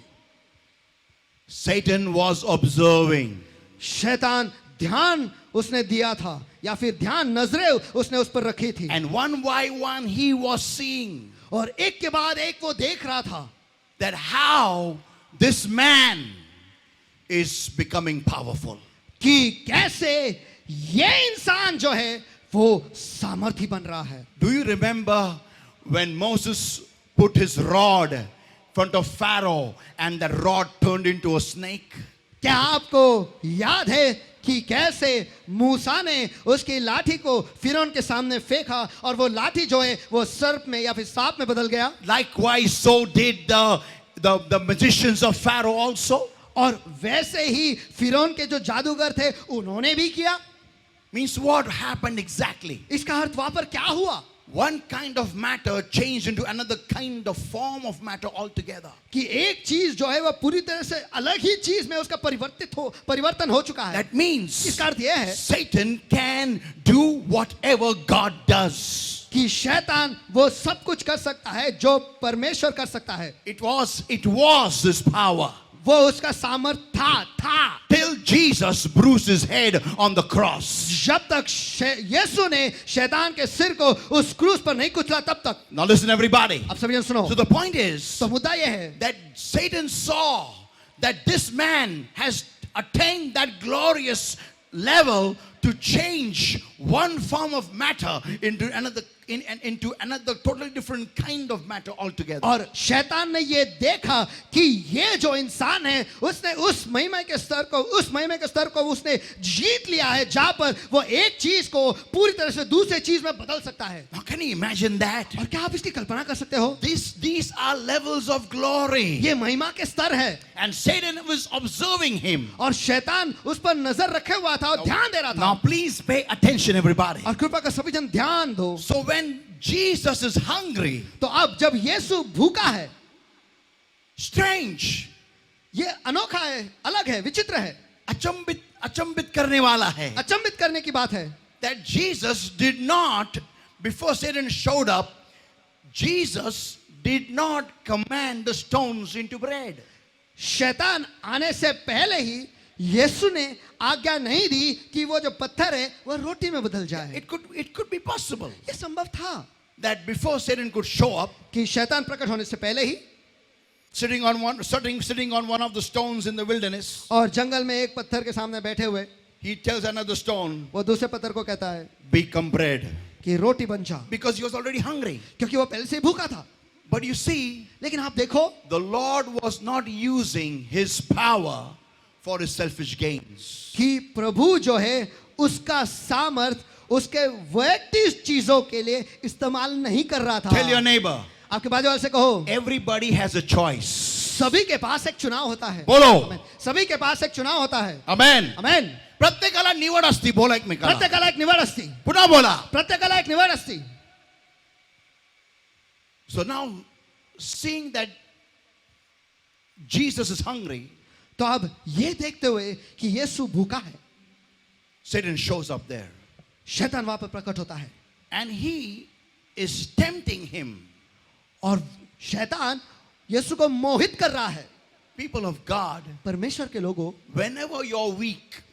Satan was observing. शैतान ध्यान उसने दिया था, या फिर ध्यान नजरें उसने उस पर रखी थी, And one by one he was seeing और एक के बाद एक वो देख रहा था that how this man is becoming powerful. कि कैसे ये इंसान जो है वो सामर्थी बन रहा है। Do you remember when Moses put his rod in front of Pharaoh and the rod turned into a snake? क्या आपको याद है कि कैसे मूसा ने उसकी लाठी को फिरौन के सामने फेंका और वो लाठी जो है वो सर्प में या फिर सांप में बदल गया? Likewise, so did the magicians of Pharaoh also. और वैसे ही फिरौन के जो जादूगर थे उन्होंने भी किया। Means what happened exactly? इसका अर्थ वहां पर क्या हुआ? One kind of matter changed into another kind of form of matter altogether. कि एक चीज जो है वो पूरी तरह से अलग ही चीज में उसका परिवर्तन हो चुका है। That means इसका अर्थ यह है Satan can do whatever God does. कि शैतान वो सब कुछ कर सकता है जो परमेश्वर कर सकता है। It was his power. वो उसका सामर्थ था Till Jesus bruised his head on the cross. जब तक यीशु ने शैतान के सिर को उस क्रूस पर नहीं कुचला तब तक। Now listen everybody. अब सभी जन सुनो, So the point is तो मुद्दा यह है that Satan saw that this man has attained that glorious level to change one form of matter into another totally different kind of matter altogether. और शैतान ने ये देखा कि ये जो इंसान है उसने उस महिमा के स्तर को उसने जीत लिया है जहां पर वो एक चीज को पूरी तरह से दूसरे चीज में बदल सकता है। Now can you imagine that? और क्या आप इसकी कल्पना कर सकते हो? These are levels of glory. ये महिमा के स्तर है And Satan was observing him. और शैतान उस पर नजर रखे हुआ था और ध्यान दे रहा था। Now please pay attention everybody. और कृपा कर सभी जन ध्यान दो। So when Jesus is hungry, तो अब जब यीशु भूखा है, strange, ये अनोखा है, अलग है, विचित्र है, अचंभित करने वाला है, अचंभित करने की बात है, that Jesus did not, before Satan showed up, Jesus did not command the stones into bread. शैतान आने से पहले ही यीशु ने आज्ञा नहीं दी कि वो जो पत्थर है वो रोटी में बदल जाए। It could be possible ये संभव था that before Satan could show up, कि शैतान प्रकट होने से पहले ही sitting on one of the stones in the wilderness, और जंगल में एक पत्थर के सामने बैठे हुए he tells another stone, वो दूसरे पत्थर को कहता है become bread, कि रोटी बन जा, because he was already hungry. क्योंकि वो पहले से ही भूखा था। But you see, लेकिन आप देखो, the Lord was not using his power for his selfish gains. कि प्रभु जो है उसका सामर्थ उसके वैयक्तिक चीजों के लिए इस्तेमाल नहीं कर रहा था। Tell your neighbor, आपके बाजू वाले से कहो, everybody has a choice. सभी के पास एक चुनाव होता है। बोलो, आमेन। सभी के पास एक चुनाव होता है। amen. आमेन। प्रत्येकाला निवड असती, बोला एकमेकाला. प्रत्येकाला एक निवड असते, पुन्हा बोला. प्रत्येकाला एक निवड असते। So now, seeing that Jesus is hungry, तो अब ये देखते हुए कि यीशु भूखा है, Satan shows up there. शैतान वहां पर प्रकट होता है And he is tempting him. और शैतान यीशु को मोहित कर रहा है। People of God, परमेश्वर के लोगों, whenever you're weak,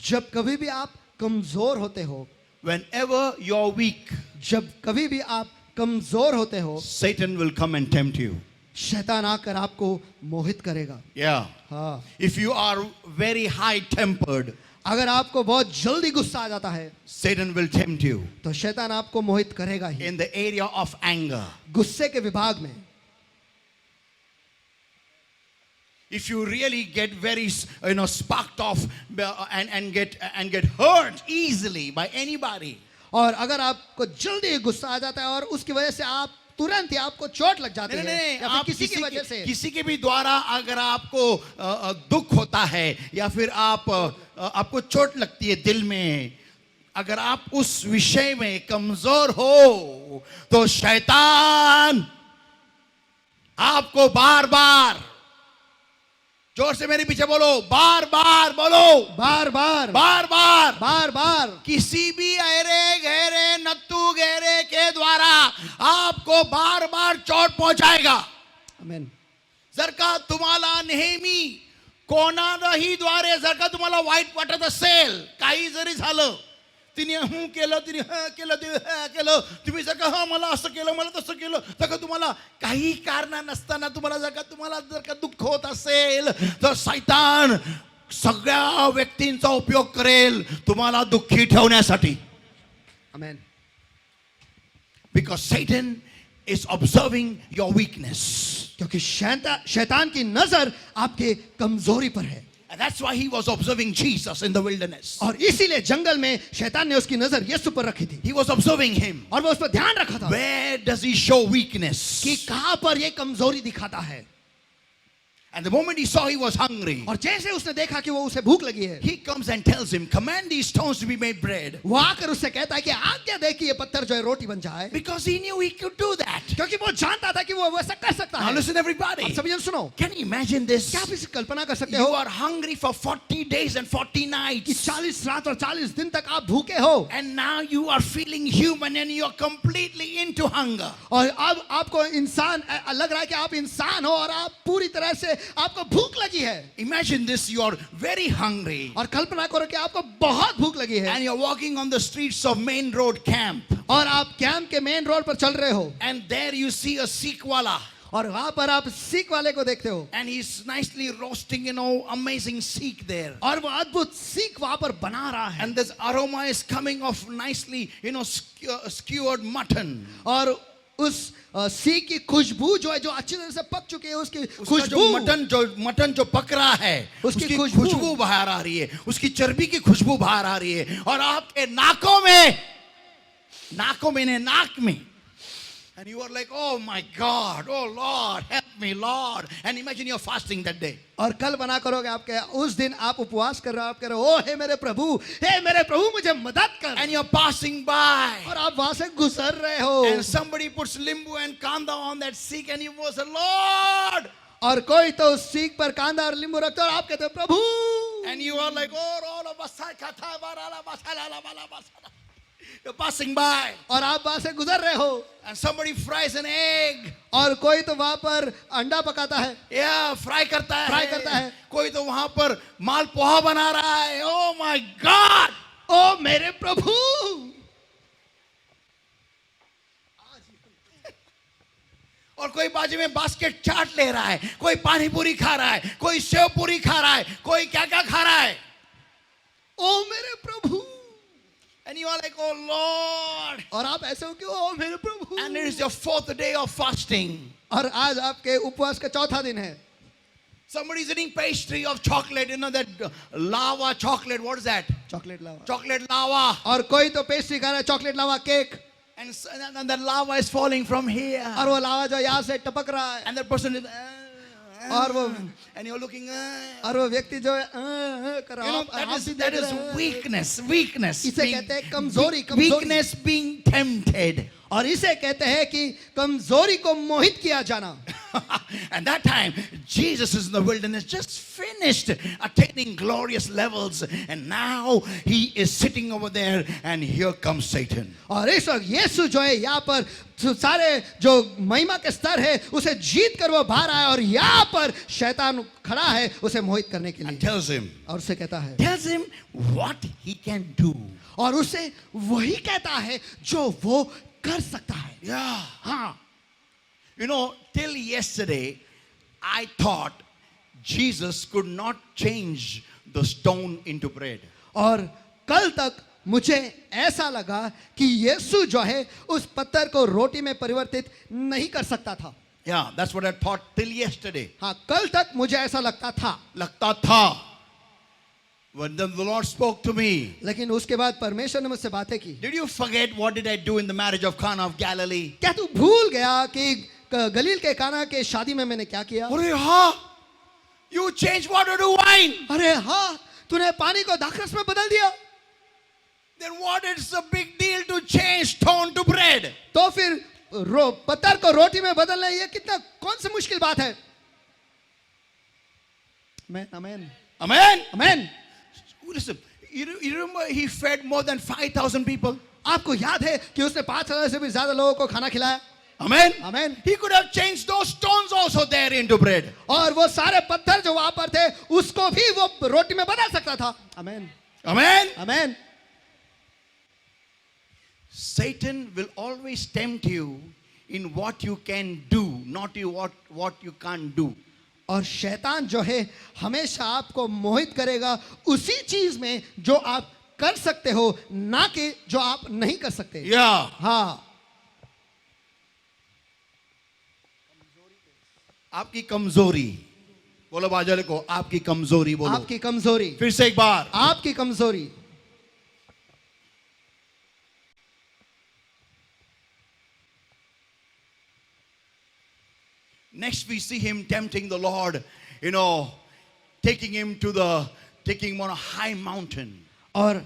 जब कभी भी आप कमजोर होते हो, whenever you're weak, जब कभी भी आप कमजोर होते हो, Satan will come and tempt you. शैतान आकर आपको मोहित करेगा। Yeah. हाँ, If you are very high tempered, अगर आपको बहुत जल्दी गुस्सा आ जाता है Satan will tempt you तो शैतान आपको मोहित करेगा ही। in the area of anger. गुस्से के विभाग में If you really get very, sparked off and get hurt easily by anybody, और अगर आपको जल्दी गुस्सा आ जाता है और उसकी वजह से आप तुरंत ही आपको चोट लग जाती नहीं है नहीं, या फिर आप किसी की वजह से किसी के भी द्वारा अगर आपको दुख होता है या फिर आपको चोट लगती है दिल में, अगर आप उस विषय में कमजोर हो तो शैतान आपको बार बार, जोर से मेरे पीछे बोलो, बार बार बोलो, बार बार बार बार बार बार किसी भी अरे गहरे नत्तू गहरे के द्वारा आपको बार बार चोट पहुंचाएगा। आमेन। जर का तुम्हाला नेहमी कोणालाही द्वारे जर का तुम्हाला वाईट वाटत असेल, काही जरी झालं, तिने हं केलं, तिने हं केलं, तिने हं केलं, तुम्ही जर का हं मला असं केलं, मला तसं केलं, जर का तुम्हाला काही कारण नसताना तुम्हाला जर का दुःख होत असेल तर शैतान सगळ्या व्यक्तींचा उपयोग करेल तुम्हाला दुःखी ठेवण्यासाठी. आमेन। Because Satan is observing your weakness. क्योंकि शैतान की नजर आपके कमजोरी पर है। And that's why he was observing Jesus in the wilderness. और इसीलिए जंगल में शैतान ने उसकी नजर यीशु पर रखी थी He was observing him. और वो उस पर ध्यान रखा था Where does he show weakness? कि कहां पर ये कमजोरी दिखाता है। And the moment he saw he was hungry, और जैसे उसने देखा कि वो उसे भूख लगी है, he comes and tells him, command these stones to be made bread. वो आकर उससे कहता है कि आज्ञा दे कि ये पत्थर जो है रोटी बन जाए। Because he knew he could do that. क्योंकि वो जानता था कि वो वैसा कर सकता Now है। listen everybody. आप सभी जन सुनो, Can you imagine this? क्या आप इसे कल्पना कर सकते You हो are hungry for 40 days and 40 कि nights. 40 रात और 40 दिन तक आप भूखे हो And now you are feeling human and you are completely into hunger. और अब आपको इंसान लग रहा है कि आप इंसान हो और आप पूरी तरह से आपको भूख लगी है। Imagine this, you are very hungry. और कल्पना करो कि आपको बहुत भूख लगी है And you're walking on the streets of main road camp. और आप कैंप के मेन रोड पर चल रहे हो And there you see a Sikhwala. और वहां पर आप सीख वाले को देखते हो And he's nicely roasting, amazing Sikh there. और वो अद्भुत सीख वहां पर बना रहा है And this aroma is coming of nicely, skewered mutton. और उस सीख की खुशबू जो है जो अच्छी तरह से पक चुकी है उसकी उसका खुशबू मटन जो पक रहा है उसकी उसकी खुशबू खुशबू बाहर आ रही है, उसकी चर्बी की खुशबू बाहर आ रही है और आपके नाक में and you are like, oh my God, oh Lord, help me Lord. And imagine you're fasting that day. और कल बना करोगे आपके उस दिन आप उपवास कर रहे हो, आप कह रहे हो ओ हे मेरे प्रभु मुझे मदद कर। And you're passing by. और आप वहां से गुजर रहे हो And somebody puts limbu and kanda on that Sikh and you go say, Lord. और कोई तो उस सीख पर कांदा और नींबू रखता है और आप कहते हो प्रभु। And you are like, oh you're passing by. और आप वहां से गुजर रहे हो And somebody fries an egg. और कोई तो वहां पर अंडा पकाता है Yeah, फ्राई करता है। है। कोई तो वहां पर माल पोहा बना रहा है। Oh my God! ओ मेरे प्रभु। और कोई बाजू में बास्केट चाट ले रहा है, कोई पानी पूरी खा रहा है, कोई सेव पूरी खा रहा है, कोई क्या क्या खा रहा है। ओ मेरे प्रभु। And you are like, oh Lord. और आप ऐसे हो कि ओ मेरे प्रभु। And it is your 4th day of fasting. और आज आपके उपवास का चौथा दिन है। Somebody is eating pastry of chocolate, that lava chocolate. What is that? Chocolate lava. Chocolate lava. और कोई तो पेस्ट्री खा रहा है chocolate lava cake. And that lava is falling from here. और वो लावा जो यहाँ से टपक रहा है And that person is, और वो and you're looking, और वो व्यक्ति जो है कर रहा है। that is weakness. इसे कहते हैं कमजोरी। Weakness being tempted. और इसे कहते हैं कि कमजोरी को मोहित किया जाना। And that time, Jesus is in the wilderness, just finished attaining glorious levels. And now he is sitting over there, and here comes Satan. और इस वक्त यीशु जो है यहाँ पर सारे जो महिमा के स्तर है उसे जीत कर वो बाहर आया और यहाँ पर शैतान खड़ा है उसे मोहित करने के And लिए। tells him और उसे कहता है what he can do. और उसे वही कहता है जो वो कर सकता है। Yeah. हाँ, You know, till yesterday, I thought Jesus could not change the stone into bread. और कल तक मुझे ऐसा लगा कि यीशु जो है उस पत्थर को रोटी में परिवर्तित नहीं कर सकता था. Yeah, that's what I thought till yesterday. हाँ, कल तक मुझे ऐसा लगता था. Lagta tha. When the Lord spoke to me. लेकिन उसके बाद परमेश्वर ने मुझसे बातें की. Did you forget what did I do in the marriage of Cana of Galilee? क्या तू भूल गया कि गलील के काना के शादी में मैंने क्या किया? अरे हाँ, you changed water to wine. अरे हाँ, तूने पानी को दाखरस में बदल दिया. Then what is the big deal to change stone to bread? तो फिर पत्थर को रोटी में बदलना ये कितना कौन सी मुश्किल बात है? Amen. Amen. Amen. Listen, you remember he fed more than 5,000 people? आपको याद है कि उसने 5,000 से भी ज्यादा लोगों को खाना खिलाया? Amen. Amen. He could have changed those stones also there into bread. और वो सारे पत्थर जो वहां पर थे उसको भी वो रोटी में बदल सकता था. Amen. Amen. Amen. Satan will always tempt you in what you can do, not you what you can't do. और शैतान जो है हमेशा आपको मोहित करेगा उसी चीज में जो आप कर सकते हो, ना कि जो आप नहीं कर सकते. Yeah. हाँ. आपकी कमजोरी बोलो, बाजू को आपकी कमजोरी बोलो. आपकी कमजोरी. फिर से एक बार. आपकी कमजोरी. Next we see him tempting the Lord, you know, taking him on a high mountain. और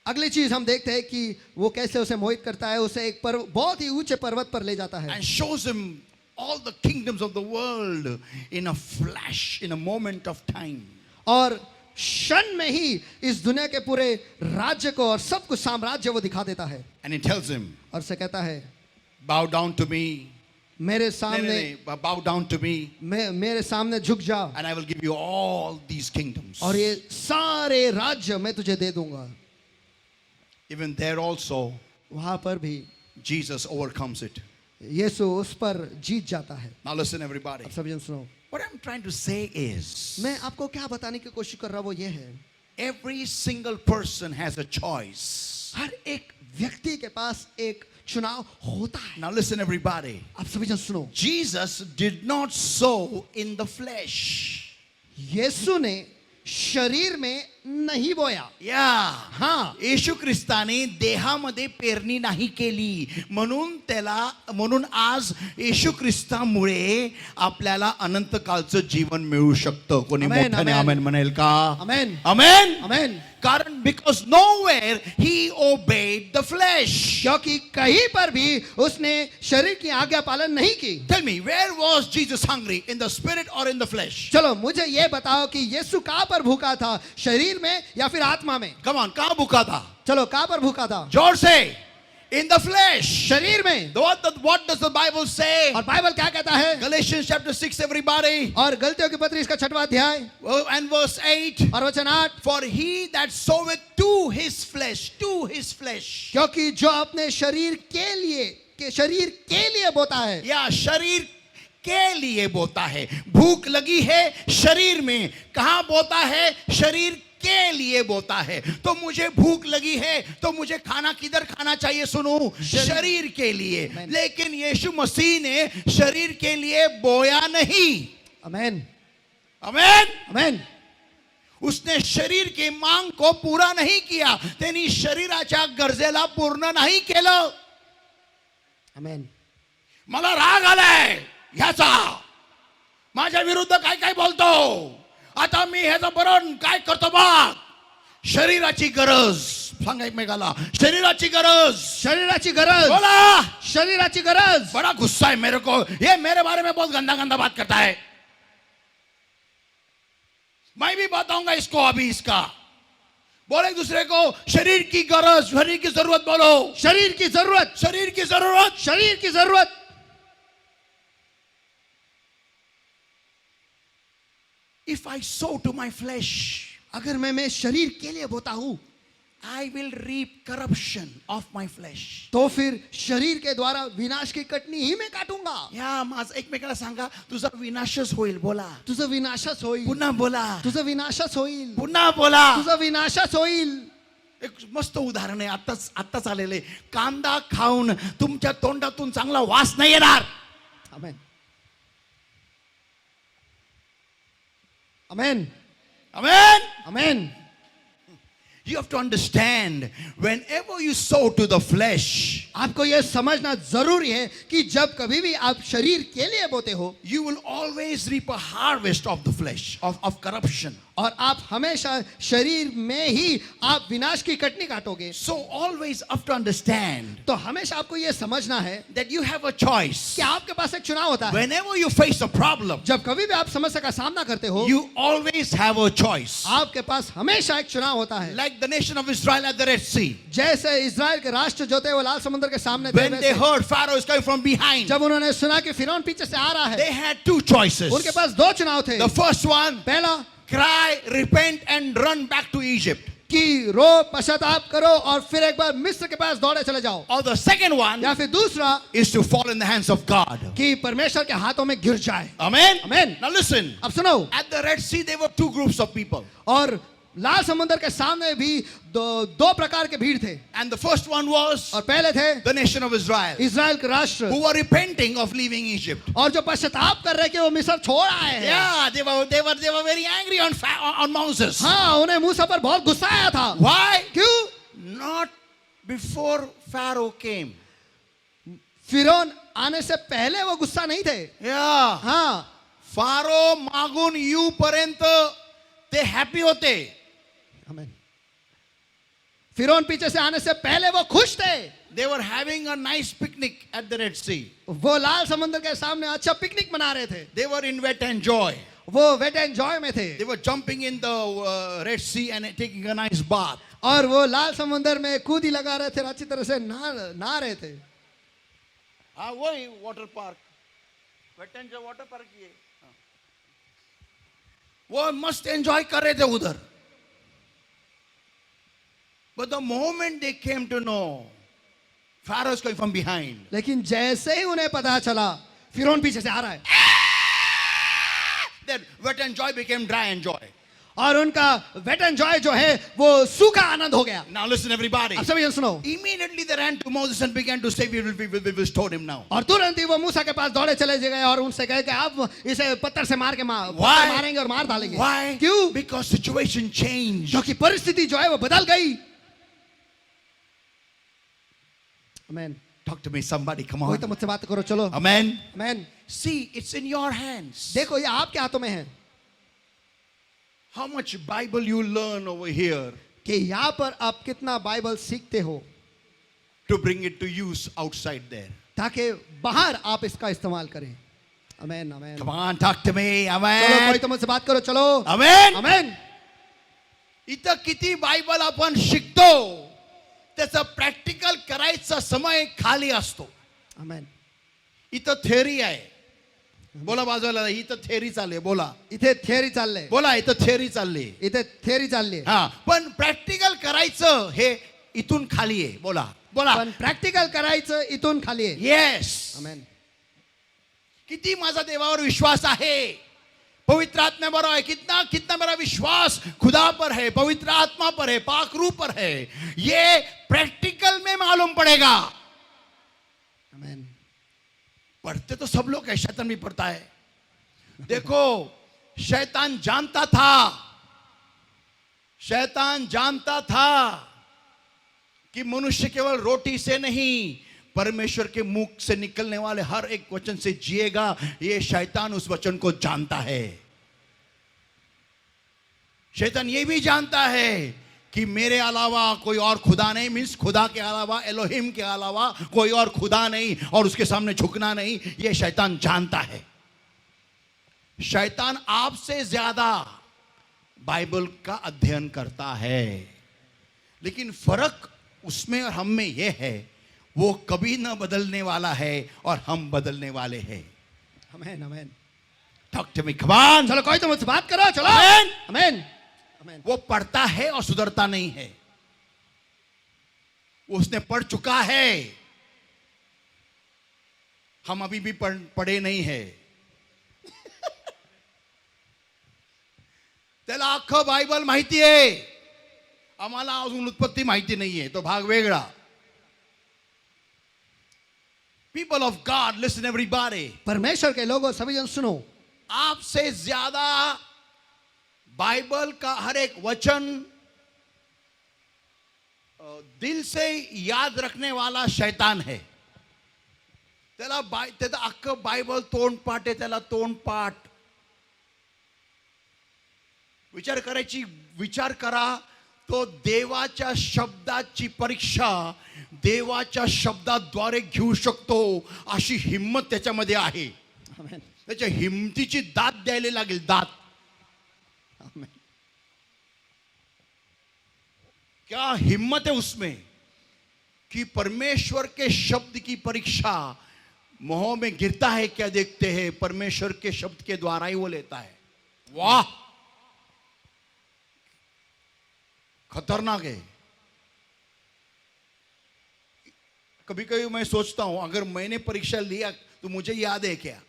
अगली चीज हम देखते हैं कि वो कैसे उसे मोहित करता है, उसे एक बहुत ही ऊंचे पर्वत पर ले जाता है. And shows him all the kingdoms of the world in a flash, in a moment of time. और क्षण में ही इस दुनिया के पूरे राज्य को और सब कुछ साम्राज्य वो दिखा देता है. And he tells him, और उसे कहता है, bow down to me. मेरे सामने bow down to me. मेरे सामने झुक जा. And I will give you all these kingdoms. और ये सारे राज्य मैं तुझे दे दूंगा. Even there also, वहां पर भी Jesus overcomes it. यीशु उस पर जीत जाता है. Now listen everybody. अब सभी जन सुनो. What I'm trying to say is, मैं आपको क्या बताने की कोशिश कर रहा हूं वो ये है, every single person has a choice. हर एक व्यक्ति के पास एक चुनाव होता है. Now listen everybody. आप सभी जन सुनो. Jesus did not sow in the flesh. यीशु ने शरीर में नाही बोया. या हाँ. येशू ख्रिस्ताने देहामध्ये पेरणी नाही केली, म्हणून आज येशू ख्रिस्तामुळे आपल्याला अनंत कालचं जीवन मिळू शकतं. कोणी Amen, मोठ्याने amen. आमेन म्हणेल का? Amen. आमेन. Amen. कारण because nowhere he obeyed the flesh. क्योंकि कहीं पर भी उसने शरीर की आज्ञा पालन नहीं की. Tell me, where was Jesus hungry? In the spirit or in the flesh? चलो मुझे ये बताओ कि यीशु कहां पर भूखा था, शरीर में या फिर आत्मा में? Come on, कहाँ भूखा था? चलो कहां पर भूखा था? जोर से. In the flesh. शरीर में. What does the Bible say? और बाइबल क्या कहता है? Galatians chapter 6 everybody. और गलतियों की पत्री इसका 6वां अध्याय And verse 8. और वचन 8. For he that soweth to his flesh. क्योंकि जो अपने शरीर के लिए बोता है. या शरीर के लिए बोता है. भूख लगी है शरीर में, कहां बोता है? शरीर के लिए बोता है. तो मुझे भूख लगी है तो मुझे खाना किधर खाना चाहिए? सुनो, शरीर के लिए. लेकिन यीशु मसीह ने शरीर के लिए बोया नहीं. आमेन. आमेन. आमेन. उसने शरीर के मांग को पूरा नहीं किया. त्यांनी शरीराच्या गरजेला पूर्ण नाही केलं. आमेन. मला राग आलाय ह्याचा, माझ्या विरुद्ध काय काय बोलतो, आता मी ह्याचा बरोबर काय करतो बघ. शरीराची गरज. सांगा एकमेकाला, शरीराची गरज. बोला, शरीराची गरज. बड़ा गुस्सा है मेरे को, ये मेरे बारे में बहुत गंदा बात करता है. मैं भी बताऊंगा इसको अभी. इसका बोले एक दूसरे को, शरीर की गरज, शरीर की जरूरत. बोलो, शरीर की जरूरत. If I sow to my flesh, अगर मैं शरीर के लिए बोता हूं, I will reap corruption of my flesh. तो फिर शरीर के द्वारा विनाश की कटनी ही मैं काटूंगा. या माझं एकमेकाला सांगा, तुझा विनाशच होईल. बोला, तुझं विनाशच होईल. पुन्हा बोला, तुझं विनाशच होईल. पुन्हा बोला. तुझं विनाशच होईल. एक मस्त उदाहरण आहे, आत्ताच आलेले. कांदा खाऊन तुमच्या तोंडातून चांगला वास नाही येणार. आमेन. आमेन. आमेन. आमेन. You have to understand, whenever you sow to the flesh, आपको यह समझना जरूरी है कि जब कभी भी आप शरीर के लिए बोते हो, you will always reap a harvest of the flesh, of corruption. और आप हमेशा शरीर में ही आप विनाश की Katni काटोगे. So always have to understand तो हमेशा आपको यह समझना है that you have a choice. कि आपके पास एक चुनाव होता है. Whenever you face a problem, जब कभी भी आप समस्या का सामना करते हो, you always have a choice. आपके पास हमेशा एक चुनाव होता है. Like the nation of Israel at the Red Sea. जैसे इजराइल के राष्ट्र जो थे वो लाल समुद्र के सामने थे, When they वैसे heard Pharaoh is coming from behind, जब उन्होंने सुना कि फिरौन पीछे से आ रहा है, they had two choices. उनके पास दो चुनाव थे. The first one, पहला cry, repent and run back to Egypt. कि रो, पश्चाताप करो और फिर एक बार मिस्र के पास दौड़े चले जाओ. Or the second one या फिर दूसरा is to fall in the hands of God. कि परमेश्वर के हाथों में गिर जाए. Amen. Amen. Now listen. अब सुनो, At the Red Sea, there were two groups of people. और लाल समुद्र के सामने भी दो प्रकार के भीड़ थे. And the first one was और पहले थे the nation of Israel, Israel के राष्ट्र, who were repenting of leaving Egypt. और जो पश्चाताप कर रहे कि वो मिस्र छोड़ आए हैं. Yeah, they were very angry on Moses. हाँ, उन्हें मूसा पर बहुत गुस्सा आया था. Why? क्यों? Not before Pharaoh came. फिरौन आने से पहले वो गुस्सा नहीं थे. Yeah. हाँ, Pharaoh मागून येऊ पर्यंत ते happy होते. आमेन. फिरौन पीछे से आने से पहले वो खुश थे. They were having a nice picnic at the Red Sea. वो लाल समुद्र के सामने अच्छा पिकनिक मना रहे थे. They were in wet and joy. वो वेट एंड जॉय में थे. They were jumping in the Red Sea and taking a nice bath. और वो लाल समुद्र में कूदी लगा रहे थे, अच्छी तरह से नहा रहे थे. हाँ, वही water park, wet and joy water park ये. वो मस्त एंजॉय कर रहे थे उधर. But the moment they came to know Pharaoh is coming from behind, लेकिन जैसे ही उन्हें पता चला फिरौन पीछे से आ रहा है, that wet and joy became dry and joy. और उनका वेट एंड जॉय जो है वो सूखा आनंद हो गया. Now listen everybody. अब सभी सुनो. Immediately they ran to Moses and began to say, we will restore him now. और तुरंत ही वो मूसा के पास दौड़े चले गए और उनसे कहे कि आप इसे पत्थर से मार के Why? मारेंगे और मार डालेंगे. Why? क्यों? Because situation changed. क्योंकि परिस्थिति जो है वो बदल गई. Amen. Talk to me somebody, come कोई on. तो मुझसे बात करो, चलो. Amen. Amen. See, it's in your hands. देखो ये आपके हाथों में है How much Bible you learn over here कि यहाँ पर आप कितना बाइबल सीखते हो to bring it to use outside there. ताकि बाहर आप इसका इस्तेमाल करें. Amen. Amen. Come on, talk to me. चलो Amen. कोई तो मुझसे बात करो, चलो. Amen. Amen. इथं किती बायबल आपण शिकतो, त्याचा प्रॅक्टिकल करायचा समय खाली असतो. Amen. इथं थेअरी आहे. बोला बाजूला, इथं थेअरी चालली. बोला इथे थिअरी चाललंय. बोला, इथं थेअरी चालली. इथे थिअरी चालली. हा, पण प्रॅक्टिकल करायचं हे इथून खाली आहे. बोला बोला. पण प्रॅक्टिकल करायचं इथून खाली आहे. येस. Amen. किती माझा देवावर विश्वास आहे, पवित्र आत्मा पर है, कितना कितना मेरा विश्वास खुदा पर है, पवित्र आत्मा पर है, पाक रूह पर है, ये प्रैक्टिकल में मालूम पड़ेगा. Amen. पढ़ते तो सब लोग है, शैतान भी पढ़ता है. देखो, शैतान जानता था कि मनुष्य केवल रोटी से नहीं, परमेश्वर के मुख से निकलने वाले हर एक वचन से जिएगा. ये शैतान उस वचन को जानता है. शैतान ये भी जानता है कि मेरे अलावा कोई और खुदा नहीं, मीन्स खुदा के अलावा, एलोहिम के अलावा कोई और खुदा नहीं, और उसके सामने झुकना नहीं. ये शैतान जानता है. शैतान आपसे ज्यादा बाइबल का अध्ययन करता है, लेकिन फर्क उसमें और हम में यह है, वो कभी न बदलने वाला है और हम बदलने वाले हैं. Amen. Amen. Talk to me, come on. चलो कोई तो मुझसे बात करो, चलो. Amen. Amen. Amen. वो पढ़ता है और सुधरता नहीं है. उसने पढ़ चुका है, हम अभी भी पढ़े नहीं है. त्याला अख्खं बायबल माहिती आहे, आम्हाला अजून उत्पत्ती माहिती नाहीये, तो भाग वेगळा. People of God, listen everybody. परमेश्वर के लोगों सभी जन सुनो, आपसे ज्यादा बाइबल का हर एक वचन दिल से याद रखने वाला शैतान है. त्याला त्याचं अख्खं बायबल तोंडपाठ आहे, त्याला तोंडपाठ. विचार करा, तो देवाच्या शब्दाची परीक्षा देवाच्या शब्दाद्वारे घेऊ शकतो अशी हिम्मत त्याच्यामध्ये आहे. आमेन, त्याच्या हिमतीची दात द्यायला लागेल, दात. आमेन. क्या हिम्मत है उसमें कि परमेश्वर के शब्द की परीक्षा मोह में गिरता है क्या देखते हैं, परमेश्वर के शब्द के द्वारा ही वो लेता है. वाह, खतरनाक है. कभी कभी मैं सोचता हूं, अगर मैंने परीक्षा लिया तो मुझे याद है क्या?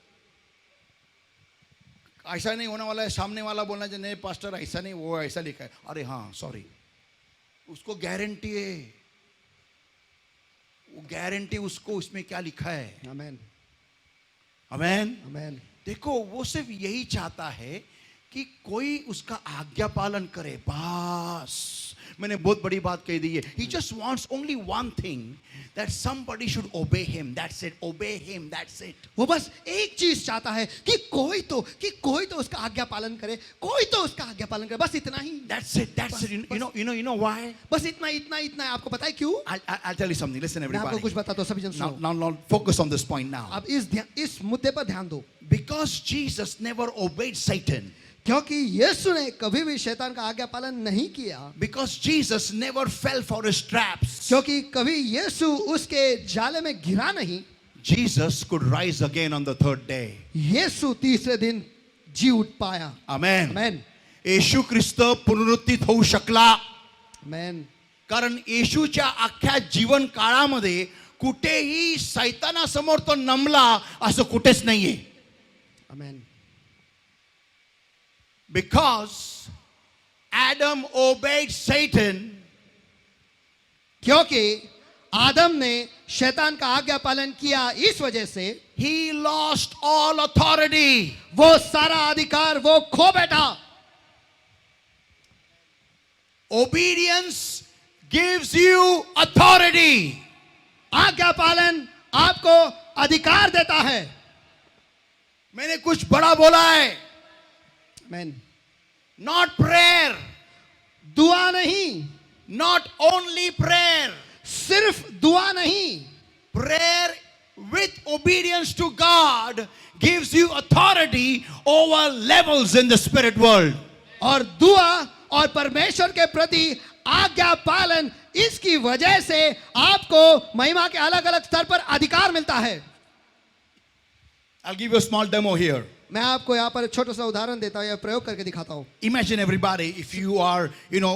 ऐसा नहीं होने वाला है, सामने वाला बोलना चाहिए नहीं पास्टर ऐसा नहीं, वो ऐसा लिखा है. अरे हाँ सॉरी, उसको गारंटी है, वो गारंटी उसको उसमें क्या लिखा है. आमेन, आमेन. आमेन. देखो, वो सिर्फ यही चाहता है कि कोई उसका आज्ञा पालन करे, बस. मैंने बहुत बड़ी बात कह दी है. He just wants only one thing, that somebody should obey him. That's it. Obey him. That's it. वो बस एक चीज चाहता है कि कोई तो उसका आज्ञा पालन करे, कोई तो उसका आज्ञा पालन करे, बस इतना ही. That's it. That's it. You know why? बस इतना है. आपको पता है क्यों? I'll tell you something. Listen, मैं आपको everybody. कुछ बताता हूँ, सभी जन सुनो. Now, focus on this point now. अब इस मुद्दे पर ध्यान दो. Because Jesus never obeyed Satan. क्योंकि यीशु ने कभी भी शैतान का आज्ञा पालन नहीं किया. Because Jesus never fell for his traps. क्योंकि कभी यीशु उसके जाले में गिरा नहीं. Jesus could rise again on the third day. यीशु तीसरे दिन जी उठ पाया. Amen. आमेन, येशू ख्रिस्त पुनरुत्थित होऊ शकला. आमेन. कारण येशूच्या अख्ख्या जीवन काळामध्ये कुठेही सैतानासमोर तो नमला असं कुठेच नाहीये. आमेन. Because Adam obeyed Satan, क्योंकि आदम ने शैतान का आज्ञा पालन किया, इस वजह से he lost all authority. वो सारा अधिकार वो खो बैठा. Obedience gives you authority. आज्ञा पालन आपको अधिकार देता है. मैंने कुछ बड़ा बोला है. आमेन. Not prayer, दुआ नहीं, not only prayer. सिर्फ दुआ नहीं, Prayer with obedience to God gives you authority over levels in the spirit world. और दुआ और परमेश्वर के प्रति आज्ञा पालन, इसकी वजह से आपको महिमा के अलग अलग स्तर पर अधिकार मिलता है. I'll give you a small demo here. मैं आपको यहाँ पर एक छोटा सा उदाहरण देता हूँ या प्रयोग करके दिखाता हूँ. Imagine everybody, if you are,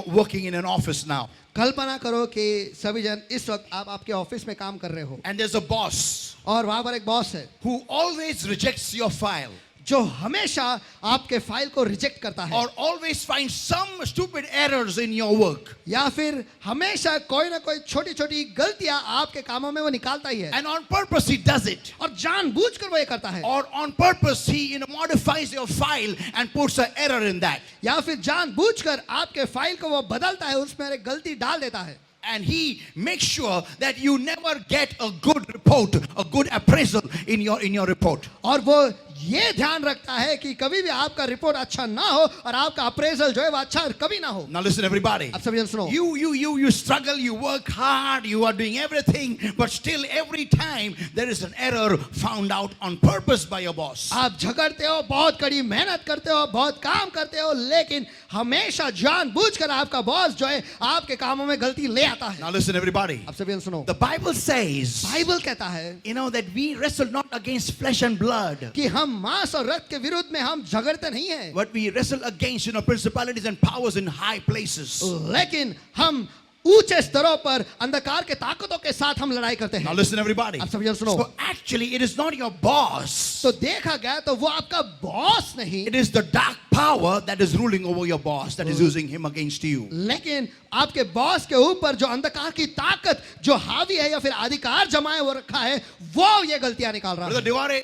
working in an office now, कल्पना करो कि सभी जन इस वक्त आप आपके ऑफिस में काम कर रहे हो and there's a boss और वहां पर एक बॉस है who always rejects your file, जो हमेशा आपके फाइल को रिजेक्ट करता है, or always finds some stupid errors in your work. या फिर हमेशा कोई ना कोई छोटी छोटी गलतियां आपके कामों में वो निकालता ही है. And on purpose he does it. और जानबूझकर वो ये करता है. Or on purpose he modifies your file and puts an error in that. या फिर जानबूझकर आपके फाइल को वो बदलता है, उसमें एक गलती डाल देता है. And he makes sure that you never get a good report, a good appraisal in your report. और वो ये ध्यान रखता है कि कभी भी आपका रिपोर्ट अच्छा ना हो और आपका अप्रेजल जो है वो अच्छा कभी ना हो. Now listen everybody. अब सभी जन सुनो. You struggle, you work hard, you are doing everything, but still every time there is an error found out on purpose by your boss. आप झगड़ते हो, बहुत कड़ी मेहनत करते हो, बहुत काम करते हो, लेकिन हमेशा जानबूझकर आपका बॉस जो है आपके कामों में गलती ले आता है. Now listen everybody. अब सभी जन सुनो. The Bible says, बाइबल कहता है that we wrestle not against flesh and blood, कि हम मांस और रक्त के विरुद्ध में हम झगड़ते नहीं हैं, but we wrestle against principalities and powers in high places. लेकिन हम ऊंचे स्तरों पर अंधकार के ताकतों के साथ हम लड़ाई करते Now हैं। listen everybody. अब सभी जन सुनो। So actually it is not your boss. तो देखा गया तो वो आपका बॉस नहीं, It is the dark power that is ruling over your boss that is using him against you. लेकिन आपके बॉस के ऊपर जो अंधकार की ताकत जो हावी है या फिर अधिकार जमाए वो रखा है, वो ये गलतियां निकाल रहा है।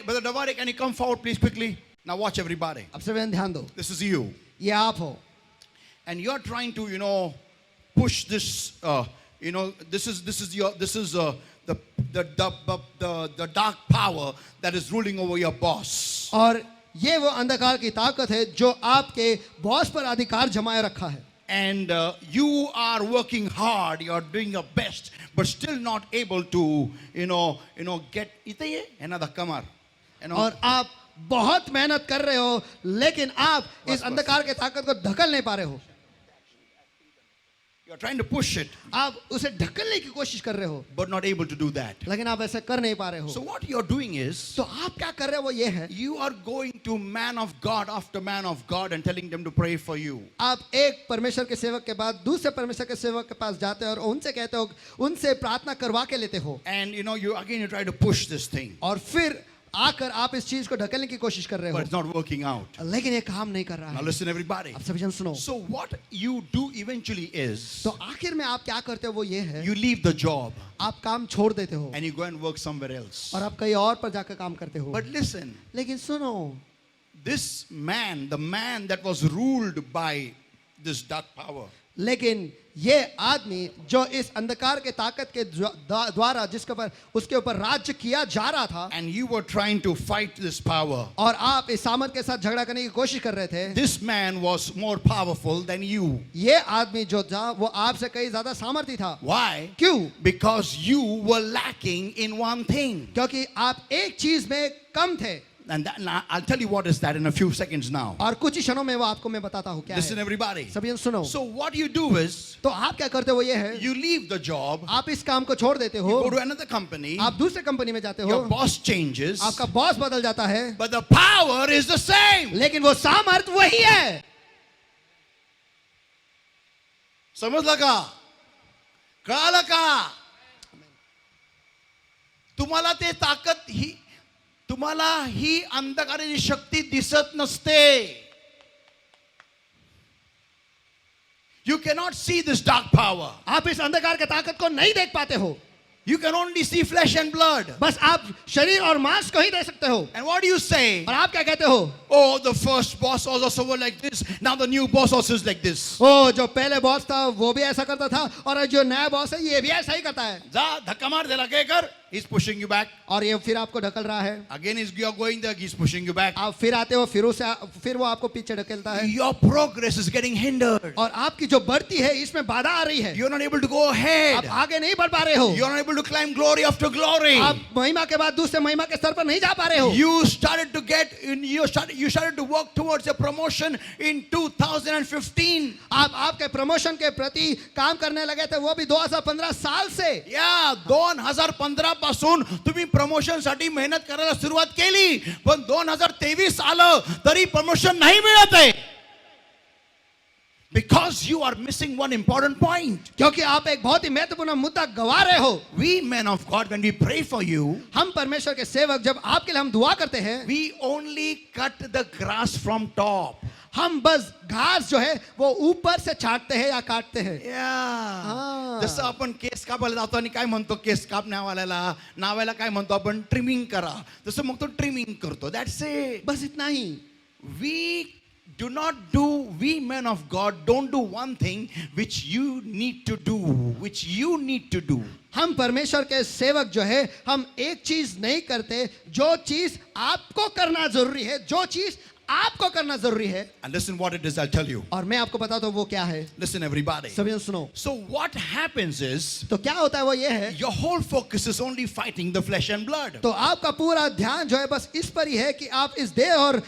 Brother Davare, can you come forward please quickly? Now watch everybody. अब सभी जन ध्यान दो, This is you. ये आप हो And you're trying to, push this, this is the dark power that is ruling over your boss. और ये वो अंधकार की ताकत है जो आपके बॉस पर अधिकार जमाए रखा है। And you are working hard, you are doing your best, but still not able to, get another kamar. और आप बहुत मेहनत कर रहे हो लेकिन आप इस अंधकार के ताकत को ढकल नहीं पा रहे हो। You're trying to push it, आप उसे ढकलने की कोशिश कर रहे हो but not able to do that. लेकिन आप ऐसा कर नहीं पा रहे हो। So what you're doing is, तो आप क्या कर रहे हो वो ये है, you are going to man of God after man of God and telling them to pray for you. आप एक परमेश्वर के सेवक के बाद दूसरे परमेश्वर के सेवक के पास जाते हो और उनसे कहते हो, उनसे प्रार्थना करवा के लेते हो, And you try to push this thing, और फिर आकर आप इस चीज को ढकलने की कोशिश कर रहे but हो, it's not working out. लेकिन ये काम नहीं कर रहा Now है। listen everybody. अब सभी जन सुनो। So what you do eventually is, तो आखिर में आप क्या करते हो वो ये है, you leave the job आप काम छोड़ देते हो and you go and work somewhere else. और आप कहीं और पर जाकर काम करते हो। But listen, लेकिन सुनो, this man, the man that was ruled by this dark power, लेकिन ये आदमी जो इस अंधकार के ताकत के द्वारा जिसके ऊपर उसके ऊपर राज्य किया जा रहा था, and you were trying to fight this power, और आप इस सामर्थ के साथ झगड़ा करने की कोशिश कर रहे थे, this man was more powerful than you. ये आदमी जो था वो आपसे कहीं ज्यादा सामर्थी था। Why? क्यों? Because you were lacking in one thing. क्योंकि आप एक चीज में कम थे, And I'll tell you what is that in a few seconds now. और कुछ ही क्षणों में वो आपको मैं बताता हूँ क्या Listen है। everybody. सभी जन सुनो। So what you do is, तो आप क्या करते हो वो ये है, you leave the job, आप इस काम को छोड़ देते हो, go to another company, आप दूसरे कंपनी में जाते your हो, boss changes, आपका बॉस बदल जाता है, but the power is the same. लेकिन वो सामर्थ वही है। समझ लगा? कळालं का? तुम्हाला ही अंधकाराची शक्ती दिसत नसते. You cannot see this dark power. आप इस अंधकार के ताकत को नहीं देख पाते हो, You can only see flesh and blood. बस आप शरीर और मांस को ही देख सकते हो। And what do you say? और आप क्या कहते हो, Oh, the first boss was also like this. Now the new boss also is like this. ओ जो पहले बॉस था वो भी ऐसा करता था और जो नया बॉस है ये भी ऐसा ही करता है। जा धक्का मार देला के कर. He's pushing you back. और ये फिर आपको ढकल रहा है, Again you are going there. He's pushing you back. आप फिर आते हो, फिर वो आपको पीछे ढकेलता है, Your progress is getting hindered. और आपकी जो बढ़ती है इसमें बाधा आ रही है, You're not able to go ahead. आप आगे नहीं बढ़ पा रहे हो, You're not able to climb glory after glory. आप महिमा के बाद दूसरे महिमा के स्तर पर नहीं जा पा रहे हो। You started to work towards a promotion in 2015. आप आपके प्रमोशन के प्रति काम करने लगे थे, वो भी 2015 साल से। या 2015 पासून तुम्ही प्रमोशन साठी मेहनत करायला सुरुवात केली, पण 2023 आलं तरी प्रमोशन नाही मिळत आहे. Because you are missing one important point. क्योंकि आप एक बहुत ही महत्वपूर्ण मुद्दा गवा रहे हो। We men of God, when we pray for you, हम परमेश्वर के सेवक जब आपके लिए हम दुआ करते हैं, we only cut the grass from top. हम बस घास जो है वो ऊपर से छाटते हैं या काटते हैं। Yeah. जसं आपण केस कापायला जातो आणि काय म्हणतो, केस कापण्यावाल्याला नावायला काय म्हणतो आपण, ट्रिमिंग करा, तसं मग तो ट्रिमिंग करतो. That's it. बस इतना ही। We men of God don't do one thing which you need to do. हम परमेश्वर के सेवक जो है हम एक चीज नहीं करते, जो चीज आपको करना जरूरी है, जो चीज आपको करना जरूरी है। And listen what it is, I'll tell you. और मैं आपको बताता हूँ वो क्या है। Listen everybody. सभी सुनो। So what happens is, तो क्या होता है वो ये है, your whole focus is only fighting the flesh and blood. तो आपका पूरा ध्यान जो है बस इस पर ही है कि आप इस देह और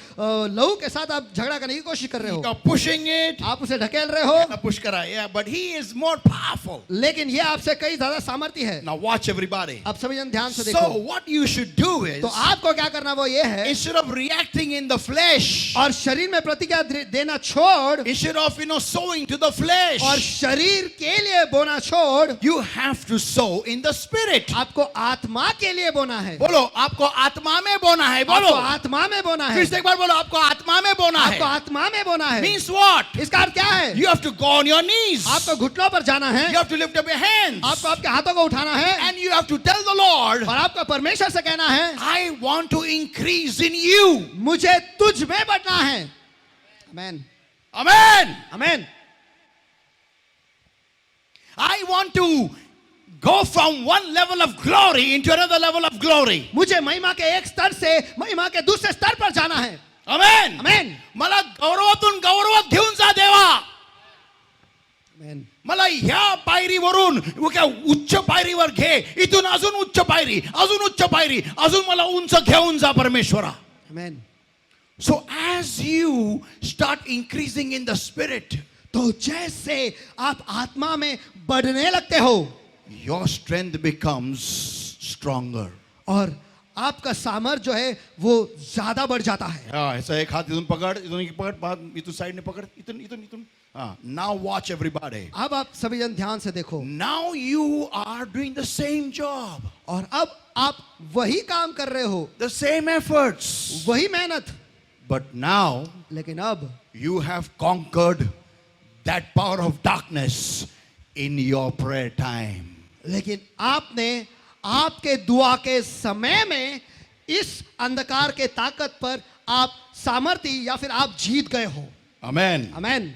लहू के साथ आप झगड़ा करने की कोशिश कर रहे हो, You're pushing it. आप उसे ढकेल रहे हो, पुश करा, yeah, but he is more powerful. लेकिन ये आपसे कई ज्यादा सामर्थ्य है। Now watch everybody. अब सभी जन ध्यान से So देखो। what you should do is, तो आप आपको क्या करना वो ये है, instead of reacting in the flesh, और शरीर में प्रतिक्रिया देना छोड़, instead of sowing to the flesh, और शरीर के लिए बोना छोड़, you have to sow in the spirit. आपको आत्मा के लिए बोना है। बोलो, आपको आत्मा में बोना है। बोलो, आपको आत्मा में बोना है। फिर से एक बार बोलो, आपको आत्मा में बोना आपको है। आत्मा में बोना है। Means what? इसका अर्थ क्या है? You have to go on your knees. आपको घुटनों पर जाना है, You have to lift up your hands. आपको आपके हाथों को उठाना है, And you have to tell the Lord, और आपको परमेश्वर से कहना है, I want to increase in you. मुझे तुझ में बढ़ना है। आमेन, Amen. Amen. I want to go from one level of glory into another level of glory. मुझे महिमा के एक स्तर से महिमा के दूसरे स्तर पर जाना है। Amen. आमेन, मला गौरवातून गौरवात घेऊन जा देवा. आमेन। मला ह्या पायरीवरून काय उच्च पायरीवर घे, इथून अजून उच्च पायरी, अजून उच्च पायरी, अजून मला उंच घेऊन जा परमेश्वरा. आमेन। So as you start increasing in the spirit, तो जैसे आप आत्मा में बढ़ने लगते हो, your strength becomes stronger. और आपका सामर्थ्य जो है वो ज्यादा बढ़ जाता है। हाँ, ऐसा एक हाथ इथून पकड़, इथून पकड़, इथून साइड ने पकड़, इथून इथून इथून. हाँ, now watch everybody. अब आप सभी जन ध्यान से देखो, Now you are doing the same job, और अब आप वही काम कर रहे हो, the same efforts. वही मेहनत, But now लेकिन अब you have conquered that power of darkness in your prayer time. लेकिन आपने आपके दुआ के समय में इस अंधकार के ताकत पर आप सामर्थ्य या फिर आप जीत गए हो। Amen. आमेन।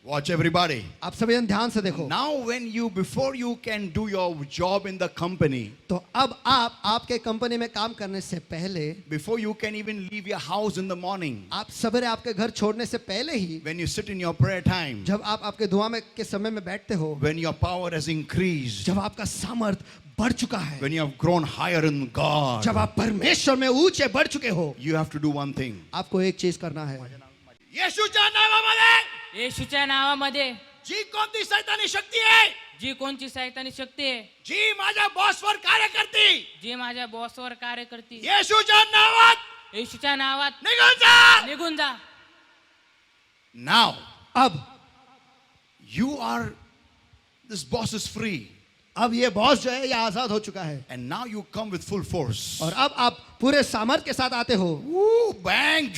Watch everybody. आप सभी जन ध्यान से देखो। Now when you, before you can do your job in the company, तो अब आप आपके कंपनी में काम करने से पहले, before you can even leave your house in the morning, आप सवेरे आपके घर छोड़ने से पहले ही, when you sit in your prayer time, जब आप आपके दुआ में के समय में बैठते हो, when your power has increased, जब आपका सामर्थ बढ़ चुका है, when you have grown higher in God, जब आप परमेश्वर में ऊंचे बढ़ चुके हो, you have to do one thing. आपको एक चीज करना है। येशूच्या नावामध्ये येशूच्या नावामध्ये जी कोणती सैतानी शक्ती आहे, जी कोणची सैतानी शक्ती आहे, जी माझ्या बॉसवर कार्य करते, जी माझ्या बॉसवर कार्य करते, येशूच्या नावात येशूच्या नावात निघून जा. निघून जा. Now अब you are, this boss is free, अब ये बॉस जो है ये आजाद हो चुका है, and now you come with full force. और अब आप पूरे सामर्थ्य के साथ आते हो। Woo, bang,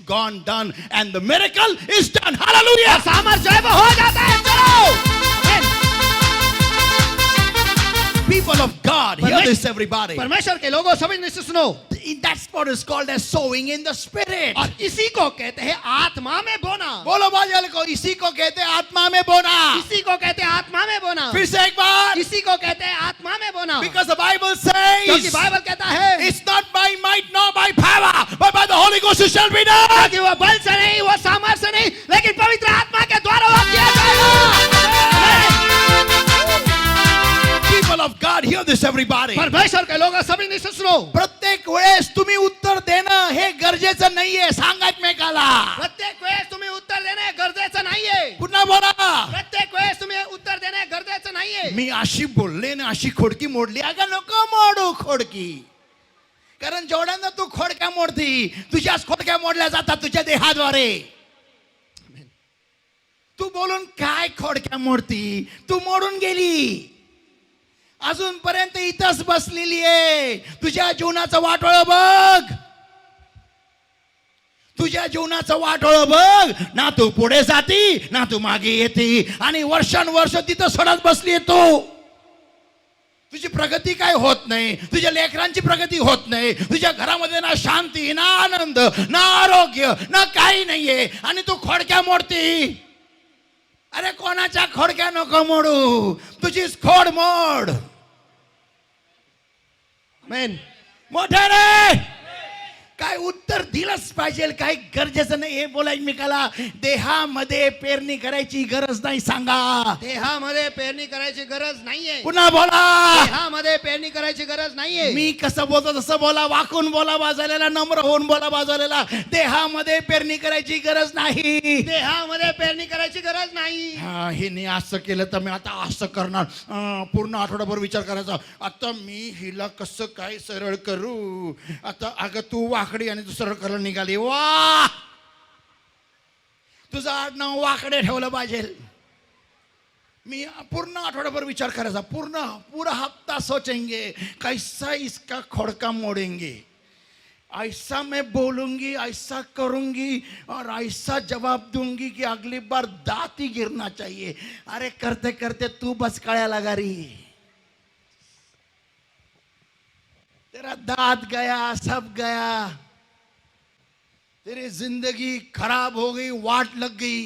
gone, done, and the miracle is done. Hallelujah. सामर्थ्य जो है वो हो जाता है। चलो People of God, hear this everybody. परमेश्वर के लोगों सभी ने सुनो, That's what is called as sowing in the spirit. और इसी को कहते हैं आत्मा में बोना। बोलो बाजल को, इसी को कहते हैं आत्मा में बोना. इसी को कहते हैं आत्मा में बोना। फिर से एक बार. इसी को कहते हैं आत्मा में बोना। Because the Bible क्योंकि says, बाइबल कहता है, it's not by might nor by power, but by the Holy Ghost it shall be done. क्योंकि वो बल से नहीं, वो सामर्थ्य से नहीं, लेकिन पवित्र आत्मा के द्वारा वो किया जाएगा। People of God, hear this everybody. परमेश्वर के लोग सभी ने सुनो, प्रत्येक वेळेस तुम्ही उत्तर देणं हे गरजेचं नाहीये. सांगा एकमेकाला. प्रत्येक वेळेस तुम्ही उत्तर देणे गरजेचं नाहीये। पुन्हा बोला. प्रत्येक वेळेस तुम्ही उत्तर देणे गरजेचं नाहीये। मी अशी बोलले ना, अशी खोडकी मोडली. अगं नको मोडू खोडकी, कारण जेवढ्यांदा तू खोडक्या मोडती, तुझ्याच खोडक्या मोडल्या जातात तुझ्या देहाद्वारे. तू बोलून काय खोडक्या मोडती, तू मोडून गेली. अजूनपर्यंत इथंच बसलेली आहे. तुझ्या जीवनाचं वाटोळं बघ, तुझ्या जीवनाचं वाटोळं बघ ना. तू पुढे जाती ना तू मागे येते, आणि वर्षानुवर्ष तिथं सडत बसली तू. तुझी प्रगती काय होत नाही, तुझ्या लेकरांची प्रगती होत नाही, तुझ्या घरामध्ये ना शांती, ना आनंद, ना आरोग्य, ना काही नाहीये, आणि तू खोडक्या मोडती. अरे कोणाच्या खोडक्या नको मोडू, तुझीच खोड मोड. आमेन। मोठ्याने काय उत्तर दिलंच पाहिजे, काही गरजेचं नाही हे बोला एकमेकाला. देहामध्ये पेरणी करायची गरज नाही सांगा. देहामध्ये पेरणी करायची गरज नाहीये. पुन्हा बोला. देहामध्ये पेरणी करायची गरज नाहीये. मी कसं बोलतो तसं बोला, वाकून बोला बाजूला, नम्र होऊन बोला बाजूला. देहामध्ये पेरणी करायची गरज नाही. देहामध्ये पेरणी करायची गरज नाही. हा, हिने असं केलं तर मी आता असं करणार. पूर्ण आठवडाभर विचार करायचा, आता मी हिला कसं काय सरळ करू. आता अगं तू वाकडी आणि तू सरळ करायला निघाली. वा, तुझं आडनाव वाकडे ठेवलं पाहिजे. मी पूर्ण आठवड्याभर विचार करायचा, पूरा हफ्ता सोचेंगे कैसा इसका खोड़का मोड़ेंगे, ऐसा मैं बोलूंगी, ऐसा करूंगी और ऐसा जवाब दूंगी कि अगली बार दांत ही गिरना चाहिए. अरे करते करते तू बस काळ्या लगा रही. तेरा दांत गया, सब गया, तेरी जिंदगी खराब हो गई, वाट लग गई.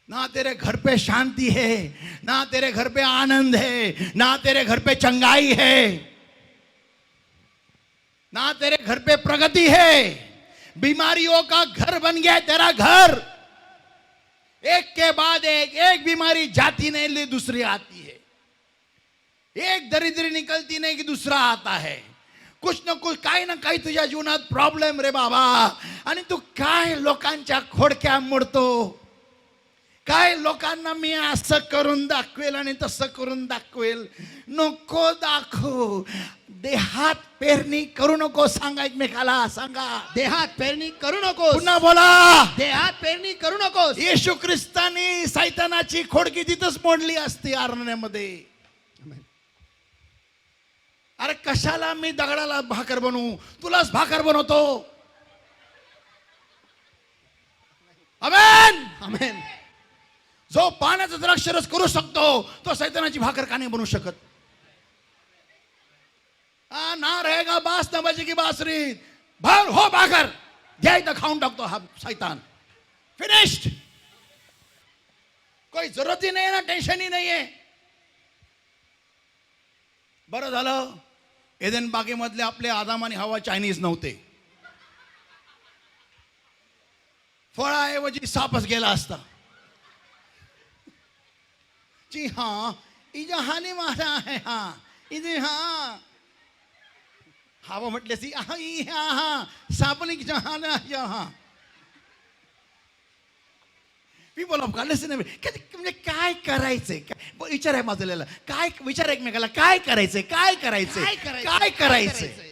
ना तेरे घर पे शांति है, ना तेरे घर पे आनंद है, ना तेरे घर पे चंगाई है, ना तेरे घर पे प्रगति है. बीमारियों का घर बन गया तेरा घर. एक के बाद एक बीमारी जाती नहीं, दूसरी आती है. एक दरिद्री निकलती नहीं की दुसरा आता है. कुछ ना कुछ काही ना काही तुझ्या जीवनात प्रॉब्लेम रे बाबा. आणि तू काय लोकांच्या खोडक्या मोडतो. काय लोकांना मी असं करून दाखवेल आणि तसं करून दाखवेल. नको दाखव. देहात पेरणी करू नको सांगा एकमेकाला, सांगा. देहात पेरणी करू नकोस. पुन्हा बोला. देहात पेरणी करू नकोस. येशू ख्रिस्तानी सैतानाची खोडकी तिथंच मोडली असती अरण्यामध्ये. अरे कशाला मी दगडाला भाकर बनवू, तुलाच भाकर बनवतो. आमेन. आमेन. जो पाण्याचा द्राक्षरस करू शकतो तो सैतानाची भाकर का नाही बनवू शकत. ना रहेगा बास न बजेगी बासरी. भर हो भाकर, घ्या इथं खाऊन टाकतो हा सैतान. फिनिश्ड. कोई जरूरत ही नाही ना, टेन्शन ही नाहीये. बरं झालं एदेन बागेमधले आपले आदाम आणि हवा चायनीज नव्हते. फळाऐवजी सापच गेला असता. जी हाँ, इजा ने मारा है. हाँ इथे हा हवा म्हटली सी हा सापनी जहान हा. People of God listen. म्हणजे काय करायचंय, विचार आहे माझं. काय विचार एकमेकाला, काय करायचंय, काय करायचंय, काय करायचंय.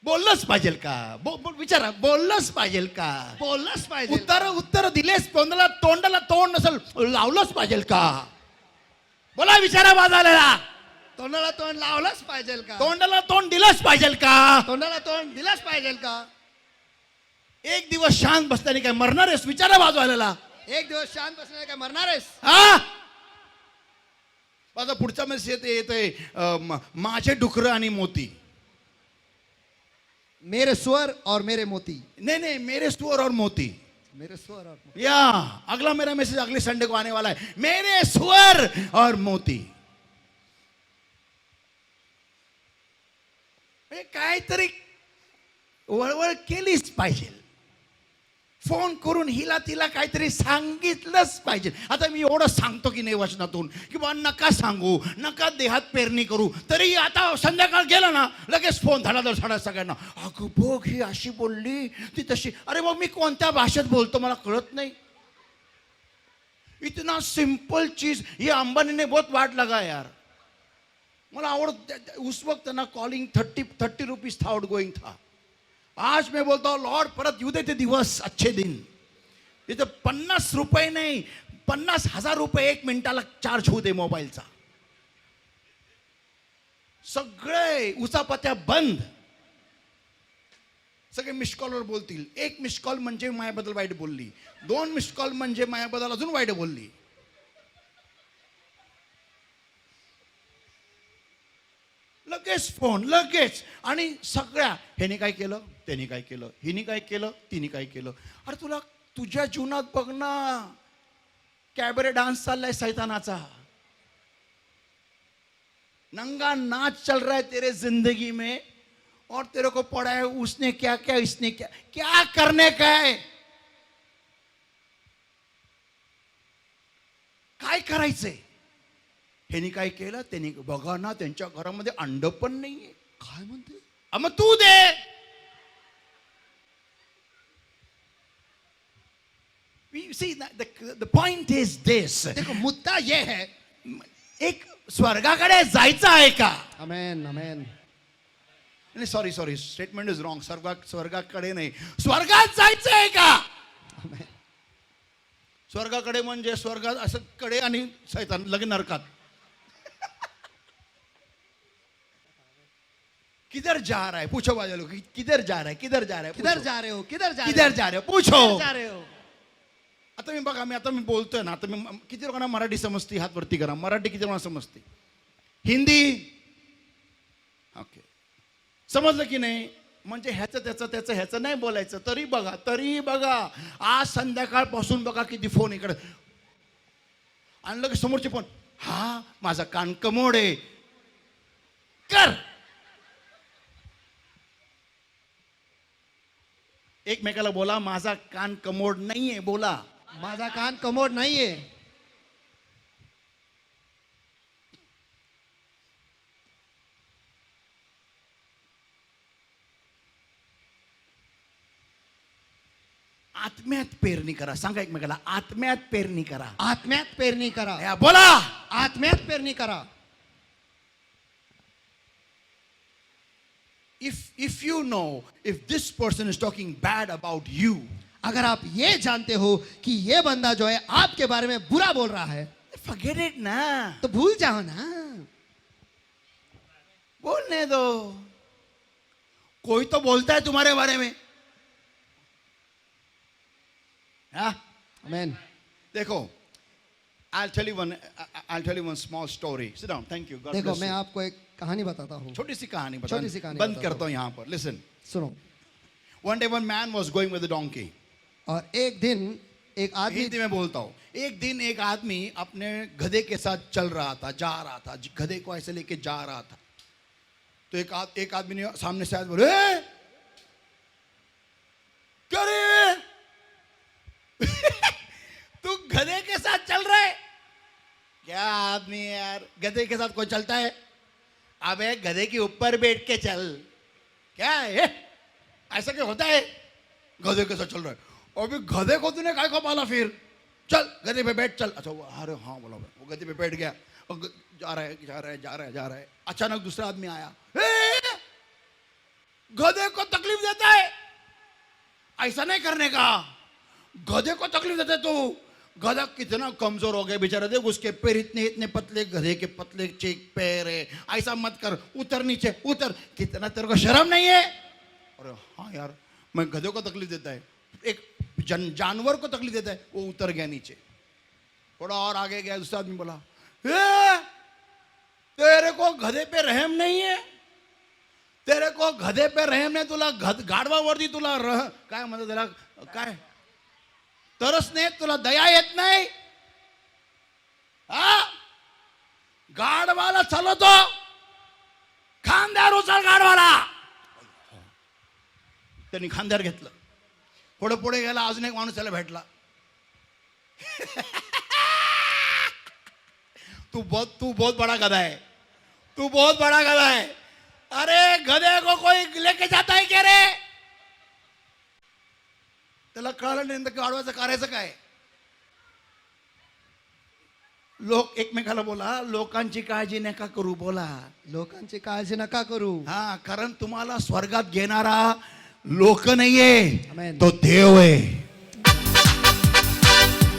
बोललंच पाहिजे का. विचारा, बोललंच पाहिजे का. बोललंच पाहिजे. उत्तर दिलेच. तोंडाला तोंड नसेल लावलंच पाहिजे का. बोला, विचारा बाजाराला. तोंडाला तोंड लावलंच पाहिजे का. तोंडाला तोंड दिलंच पाहिजे का. तोंडाला तोंड दिलंच पाहिजे का. एक दिवस शांत बसताना काय मरणार आहेस, विचारा बाजूवाल्याला. एक दिवस शांत बसण्याला काय मरणार आहेस. हा, माझा पुढचा मेसेज येतोय माझे डुकर आणि मोती. मेरे स्वर और मेरे मोती. नहीं, मेरे स्वर और मोती. मेरे स्वर और मोती. या अगला मेरा मैसेज अगले संडे को आने वाला है. मेरे स्वर और मोती. काहीतरी वळवळ केलीच पाहिजे. फोन करून हिला तिला काहीतरी सांगितलंच पाहिजे. आता मी एवढं सांगतो की नाही वचनातून की बा नका सांगू, नका देहात पेरणी करू, तरी आता संध्याकाळ गेला ना लगेच फोन धडाधड सगळ्यांना. अगं बघ ही अशी बोलली, ती तशी. अरे मग मी कोणत्या भाषेत बोलतो मला कळत नाही. इतना सिंपल चीज ये अंबानी ने बहुत वाट लगा यार. मला आवडत. उस वक्त ना कॉलिंग 30 रुपीज था आउट गोइंग था. आज मैं बोलता हूँ लॉर्ड परत येऊ दे ते दिवस, अच्छे दिन. इथं 50 रुपये नाही, 50,000 रुपये 1 मिनिटाला चार्ज होऊ दे मोबाईलचा. सगळे उचापत्या बंद. सगळे मिस कॉलवर बोलतील. 1 मिस कॉल म्हणजे मायाबद्दल वाईट बोलली, 2 मिस कॉल म्हणजे मायाबद्दल अजून वाईट बोलली. लगेच फोन लगेच. आणि सगळ्या ह्याने काय केलं, त्याने काय केलं, हिने काय केलं, तिने काय केलं. अरे तुला तुझ्या जीवनात बघ ना कॅबरे डान्स चाललाय सैतानाचा. नंगा नाच चल रहा है तेरे जिंदगी में और तेरे को पड़ा है उसने क्या क्या इसने क्या क्या करने का है काय करायचंय ह्यानी काय केलं त्यांनी बघा ना त्यांच्या घरामध्ये अंड पण नाहीये काय म्हणते मग तू दे We see the point is this देखो मुद्दा ये है एक स्वर्गाकडे जायचं आहे का अमेन अमेन नाही सॉरी स्टेटमेंट इज रॉंग स्वर्गाकडे नाही स्वर्गात जायचं आहे का अमेन स्वर्गाकडे म्हणजे स्वर्गात असं कडे आणि सैतान लगे नरकात किधर जा रहा है पूछो वाले लोग किधर जा रहा है किधर जा रहे हो किधर जा रहे हो पूछो जा रहे हो आता मी बोलतोय ना आता मी किती लोकांना मराठी समजते हात वरती करा मराठी किती लोकांना समजते हिंदी ओके समजलं की नाही म्हणजे त्याचं ह्याचं नाही बोलायचं तरी बघा आज संध्याकाळपासून बघा किती फोन इकडे आणलं की समोरचे फोन हा माझा कान कमोड आहे कर एकमेकाला बोला माझा कान कमोड नाहीये बोला माझा कान कमोड नाहीये आत्म्यात पेरणी करा सांगा एकमेकाला आत्म्यात पेरणी करा आत्म्यात पेरणी करा या, बोला आत्म्यात पेरणी करा if you know if this person is talking bad about you अगर आप ये जानते हो कि ये बंदा जो है आपके बारे में बुरा बोल रहा है forget it ना तो भूल जाओ ना बोलने दो कोई तो बोलता है तुम्हारे बारे में हाँ आमेन देखो I'll tell you one small story. Sit down. Thank you. God देखो bless मैं you. आपको एक कहानी बताता हूँ छोटी सी कहानी छोटी सी कहानी बंद बताता करता हूँ यहाँ पर. Listen. सुनो One day one man was going with a donkey. और एक दिन एक आदमी हिंदी में बोलता हूँ. एक दिन एक आदमी अपने गधे के साथ चल रहा था जा रहा था गधे को ऐसे लेके जा रहा था तो एक आदमी ने सामने से आया बोले क्या रे तू गधे के साथ चल रहा है क्या आदमी है यार गधे के साथ कोई चलता है अबे गधे के ऊपर बैठ के चल क्या है ऐसा क्या होता है गधे के साथ चल रहा है अभी गधे को तूने काय को पाला फिर चल गधे पे बैठ चल अच्छा वो अरे हाँ बोला वो गधे पे बैठ गया और जा रहा है अचानक दूसरा आदमी आया गधे को तकलीफ देता है ऐसा नहीं करने का गधे को तकलीफ देता है तो गधा कितना कमजोर हो गया बेचारा देख उसके पैर इतने पतले गधे के पतले चेक पैर है ऐसा मत कर उतर नीचे उतर कितना तेरे को शर्म नहीं है अरे हाँ यार मैं गधे को तकलीफ देता है एक जानवर को तकलीफ देता है वो उतर गया नीचे थोड़ा और आगे गया दूसरा आदमी बोला तेरे को गधे पे रहम नहीं है तेरे को गधे पे रहम नहीं तुला गाढवावरती तुला काय म्हणतात त्याला काय तरस नाही तुला दया येत नाही हा गाढवाला चालवतो खांद्यावर उचल गाढवाला त्यांनी खांद्यावर घेतलं पुढे पुढे गेला अजून एक माणूस त्याला भेटला तू बहुत बड़ा गधा है तू बहुत बड़ा गधा है अरे गधे को कोई लेके जाता है क्या रे त्याला कळलं नाही गाढवाचं करायचं काय लोक एकमेकाला बोला लोकांची काळजी नका करू बोला लोकांची काळजी नका करू हा कारण तुम्हाला स्वर्गात घेणारा लोक नाहीये Amen. तो देव आहे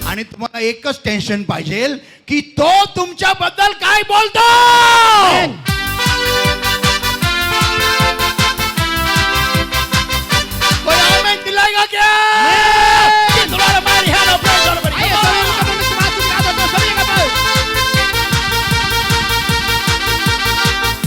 आणि तुम्हाला एकच टेन्शन पाहिजे की तो तुमच्याबद्दल काय बोलतो कोई आमेन दिलाएगा क्या तुम्हारा मारी है ना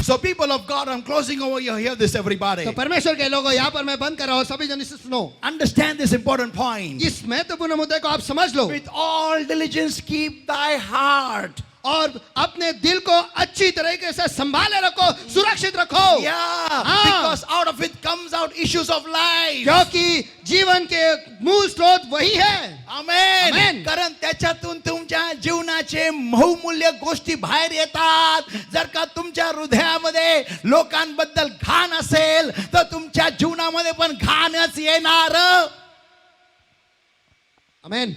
So people of God, I'm closing over here. Hear this, everybody. तो परमेश्वर के लोगों यहाँ पर मैं बंद कर रहा हूँ सभी जन इसे सुनो Understand this important point. इस महत्वपूर्ण मुद्दे को आप समझ लो With all diligence, keep thy heart. और अपने दिल को अच्छी तरीके से संभाले रखो, सुरक्षित रखो। Yeah, हाँ। because out of it comes out issues of life. क्योंकि जीवन के मूल स्रोत वही है। Amen. Amen. कारण त्याच्यातून तुमच्या जीवनाचे बहुमूल्य गोष्टी बाहेर येतात. जर का तुमच्या हृदयामध्ये लोकांबद्दल घाण असेल तर तुमच्या जीवनामध्ये पण घाणच येणार. आमेन,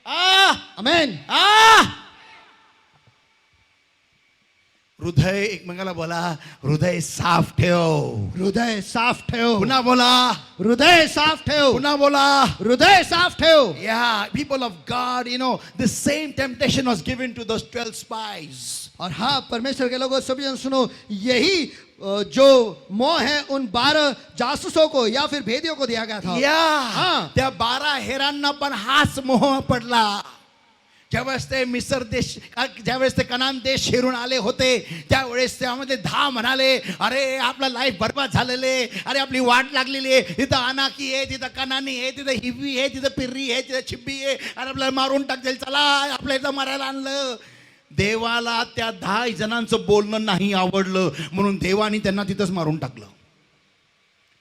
आमेन. आमेन। हृदय एकमेकाला बोला, हृदय साफ ठेव. हृदय साफ ठेव, पुन्हा बोला, हृदय साफ ठेव, पुन्हा बोला. हृदय साफ ठेव। Yeah, people of God, the same temptation was given to those 12 spies. और हाँ, परमेश्वर के लोगों सभी जन सुनो, यही जो मोह है उन 12 जासूसों को या फिर भेदियों को दिया गया था। या त्या 12 हेरांना पण हाच मोह पडला. ज्यावेळेस ते मिसर देश, ज्यावेळेस ते कनान देश हेरून आले होते, त्यावेळेस त्यामध्ये 10 म्हणाले, अरे आपला लाईफ बर्बाद झालेले, अरे आपली वाट लागलेली आहे, तिथं अनाकी आहे, तिथं कनानी आहे, तिथं हिब्बी आहे, तिथं पिर्री आहे, तिथं छिब्बी आहे, अरे आपल्याला मारून टाकतील, चला आपल्या इथं मारायला आणलं. देवाला त्या 10 जणांचं बोलणं नाही आवडलं, म्हणून देवानी त्यांना तिथंच मारून टाकलं.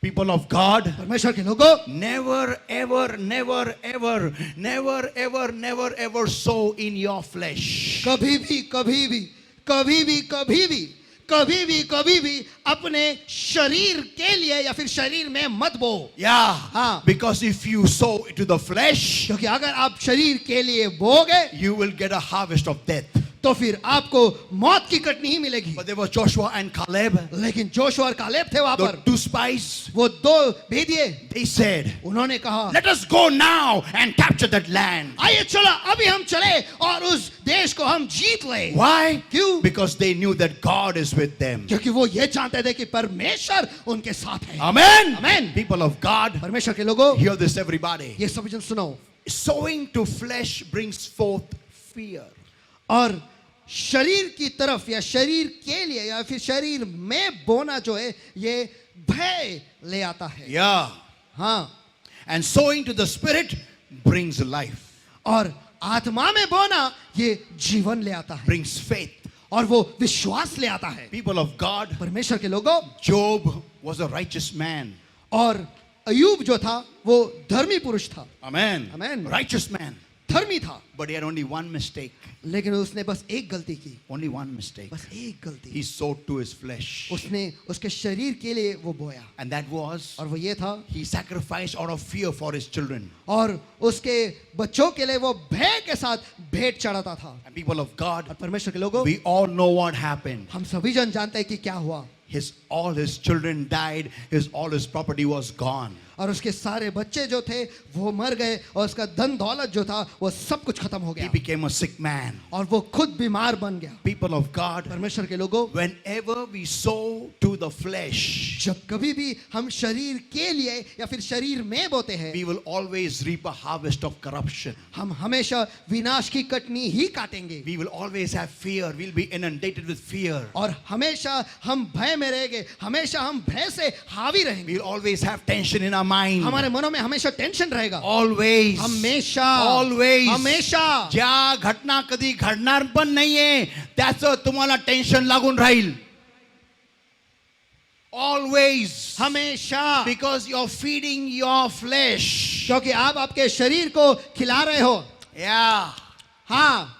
People of God, परमेश्वर के लोगों, never ever, never ever, never ever, never ever sow in your flesh. कभी भी कभी भी कभी भी कभी भी कभी भी कभी भी अपने शरीर के लिए या फिर शरीर में मत बो। Yeah, हाँ। because if you sow to the flesh, क्योंकि अगर आप शरीर के लिए बोगे you will get a harvest of death. तो फिर आपको मौत की कटनी ही मिलेगी। But there were Joshua and Caleb, लेकिन जोशुआ और कालेब थे वहां the पर, 2 spies. वो 2 भेदिए, They said, उन्होंने कहा, let us go now and capture that land. आइए चलो अभी हम चले और उस देश को हम जीत ले। Why? क्यों? Because they knew that God is with them. क्योंकि वो ये जानते थे कि परमेश्वर उनके साथ है। Amen. Amen. People of God, परमेश्वर के लोगों, hear this everybody. ये सब जन सुनो। Sowing to flesh brings forth fear. और शरीर की तरफ या शरीर के लिए या फिर शरीर में बोना जो है ये भय ले आता है। Yeah. हाँ, And sowing to the spirit brings life, और आत्मा में बोना ये जीवन ले आता है brings faith. और वो विश्वास ले आता है। People of God, परमेश्वर के लोगों, Job was a righteous man. और अयूब जो था वो धर्मी पुरुष था, Amen. Amen. Righteous man. धर्मी था, But he had only one mistake. लेकिन उसने बस एक गलती की, Only one mistake. बस एक गलती। He sowed to his flesh. उसने उसके शरीर के लिए वो बोया, And that was, और वो ये था, he sacrificed out of fear for his children. और उसके बच्चों के लिए वो भय के साथ भेंट चढ़ाता था। And people of God, और परमेश्वर के लोगों, we all know what happened. हम सभी जन जानते हैं कि क्या हुआ। All his children died, all his property was gone. और उसके सारे बच्चे जो थे वो मर गए, और उसका धन दौलत जो था वो सब कुछ खत्म हो He गया, became a sick man. और वो खुद बीमार बन गया। People of God, परमेश्वर के लोगों, whenever we sow to the flesh, जब कभी भी हम शरीर के लिए या फिर शरीर में बोते हैं, we will always reap a harvest of corruption. हम हमेशा विनाश की कटनी ही काटेंगे, We will always have fear. We'll be inundated with fear. और हमेशा हम भय में रहेंगे, हमेशा हम भय से हावी रहेंगे। We'll always have tension in our mind. हमारे मनों में हमेशा टेंशन रहेगा, Always. हमेशा, Always. हमेशा। ज्या घटना कधी घडणार पण नाहीये त्याचं तुम्हाला टेन्शन लागून राहील. Always. हमेशा, Because you're feeding your flesh. क्योंकि आप आपके शरीर को खिला रहे हो। Yeah. हाँ,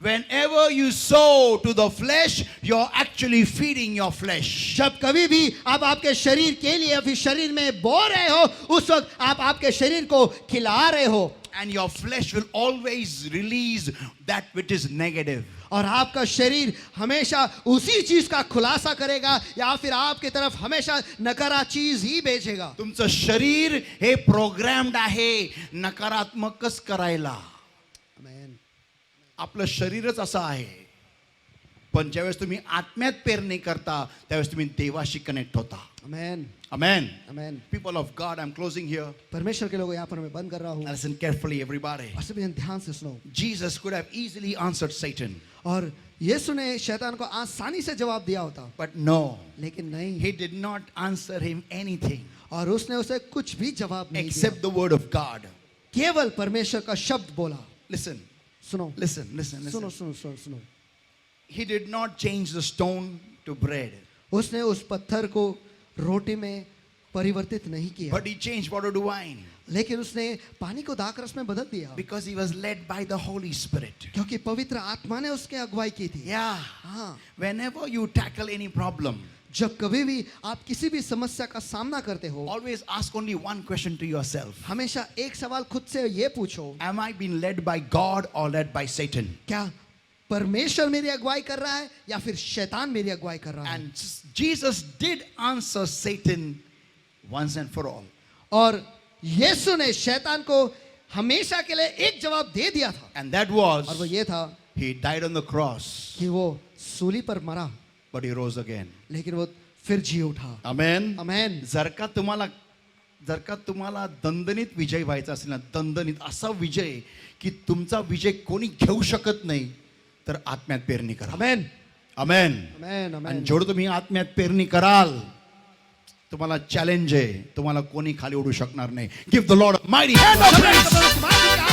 Whenever you sow to the flesh, you're actually feeding your flesh. जब कभी भी आप आपके शरीर के लिए या फिर शरीर में बो रहे हो, उस वक्त आप आपके शरीर को खिला रहे हो, And your flesh will always release that which is negative. और आपका शरीर हमेशा उसी चीज का खुलासा करेगा या फिर आपकी तरफ हमेशा नकारा चीज ही भेजेगा। तुमचं शरीर हे प्रोग्राम्ड आहे नकारात्मकच करायला. आमेन। आपलं शरीरच असं आहे. पण ज्यावेळेस तुम्ही आत्म्यात पेरणी करता त्यावेळेस तुम्ही देवाशी कनेक्ट होता. आमेन, Amen. Amen. People of God, I'm closing here. परमेश्वर के लोग यहाँ पर मैं बंद कर रहा हूँ, Listen carefully, everybody. और सभी जन ध्यान से सुनो। Jesus could have easily answered Satan, और यीशु ने शैतान को आसानी से जवाब दिया होता, but no, लेकिन नहीं, he did not answer him anything और उसने उसे कुछ भी जवाब नहीं दिया, except the word of God. केवल परमेश्वर का शब्द बोला। Listen, सुनो, listen, listen, सुनो, listen. सुनो, सुनो, सुनो। he did not change the stone to bread, उसने उस पत्थर को रोटी में परिवर्तित नहीं किया, but he changed water to wine लेकिन उसने पानी को दाखरस में बदल दिया, because he was led by the Holy Spirit. क्योंकि पवित्र आत्मा ने उसके अगुवाई की थी। Yeah. हाँ, Whenever you tackle any problem, जब कभी भी आप किसी भी समस्या का सामना करते हो, always ask only one question to yourself. हमेशा एक सवाल खुद से ये पूछो, Am I being led by God or led by Satan? क्या परमेश्वर मेरी अगुवाई कर रहा है या फिर शैतान मेरी अगुवाई कर रहा है? And Jesus did answer Satan once and for all. और यीशु ने शैतान को हमेशा के लिए एक जवाब दे दिया था, And that और वो was, ये था he died on the cross, कि वो सूली पर मरा, but he rose again. लेकिन वो फिर जी उठा। Amen. आमेन। जर का तुम्हाला दणदणीत विजय व्हायचा असेल ना, दणदणीत असा विजय की तुमचा विजय कोणी घेऊ शकत नाही, तर आत्म्यात पेरणी करा. आमेन, अमेन. आमेन, आणि आमेन। जेवढं तुम्ही आत्म्यात पेरणी कराल, तुम्हाला चॅलेंज आहे, तुम्हाला कोणी खाली ओढू शकणार नाही. Give the Lord a mighty hand of praise.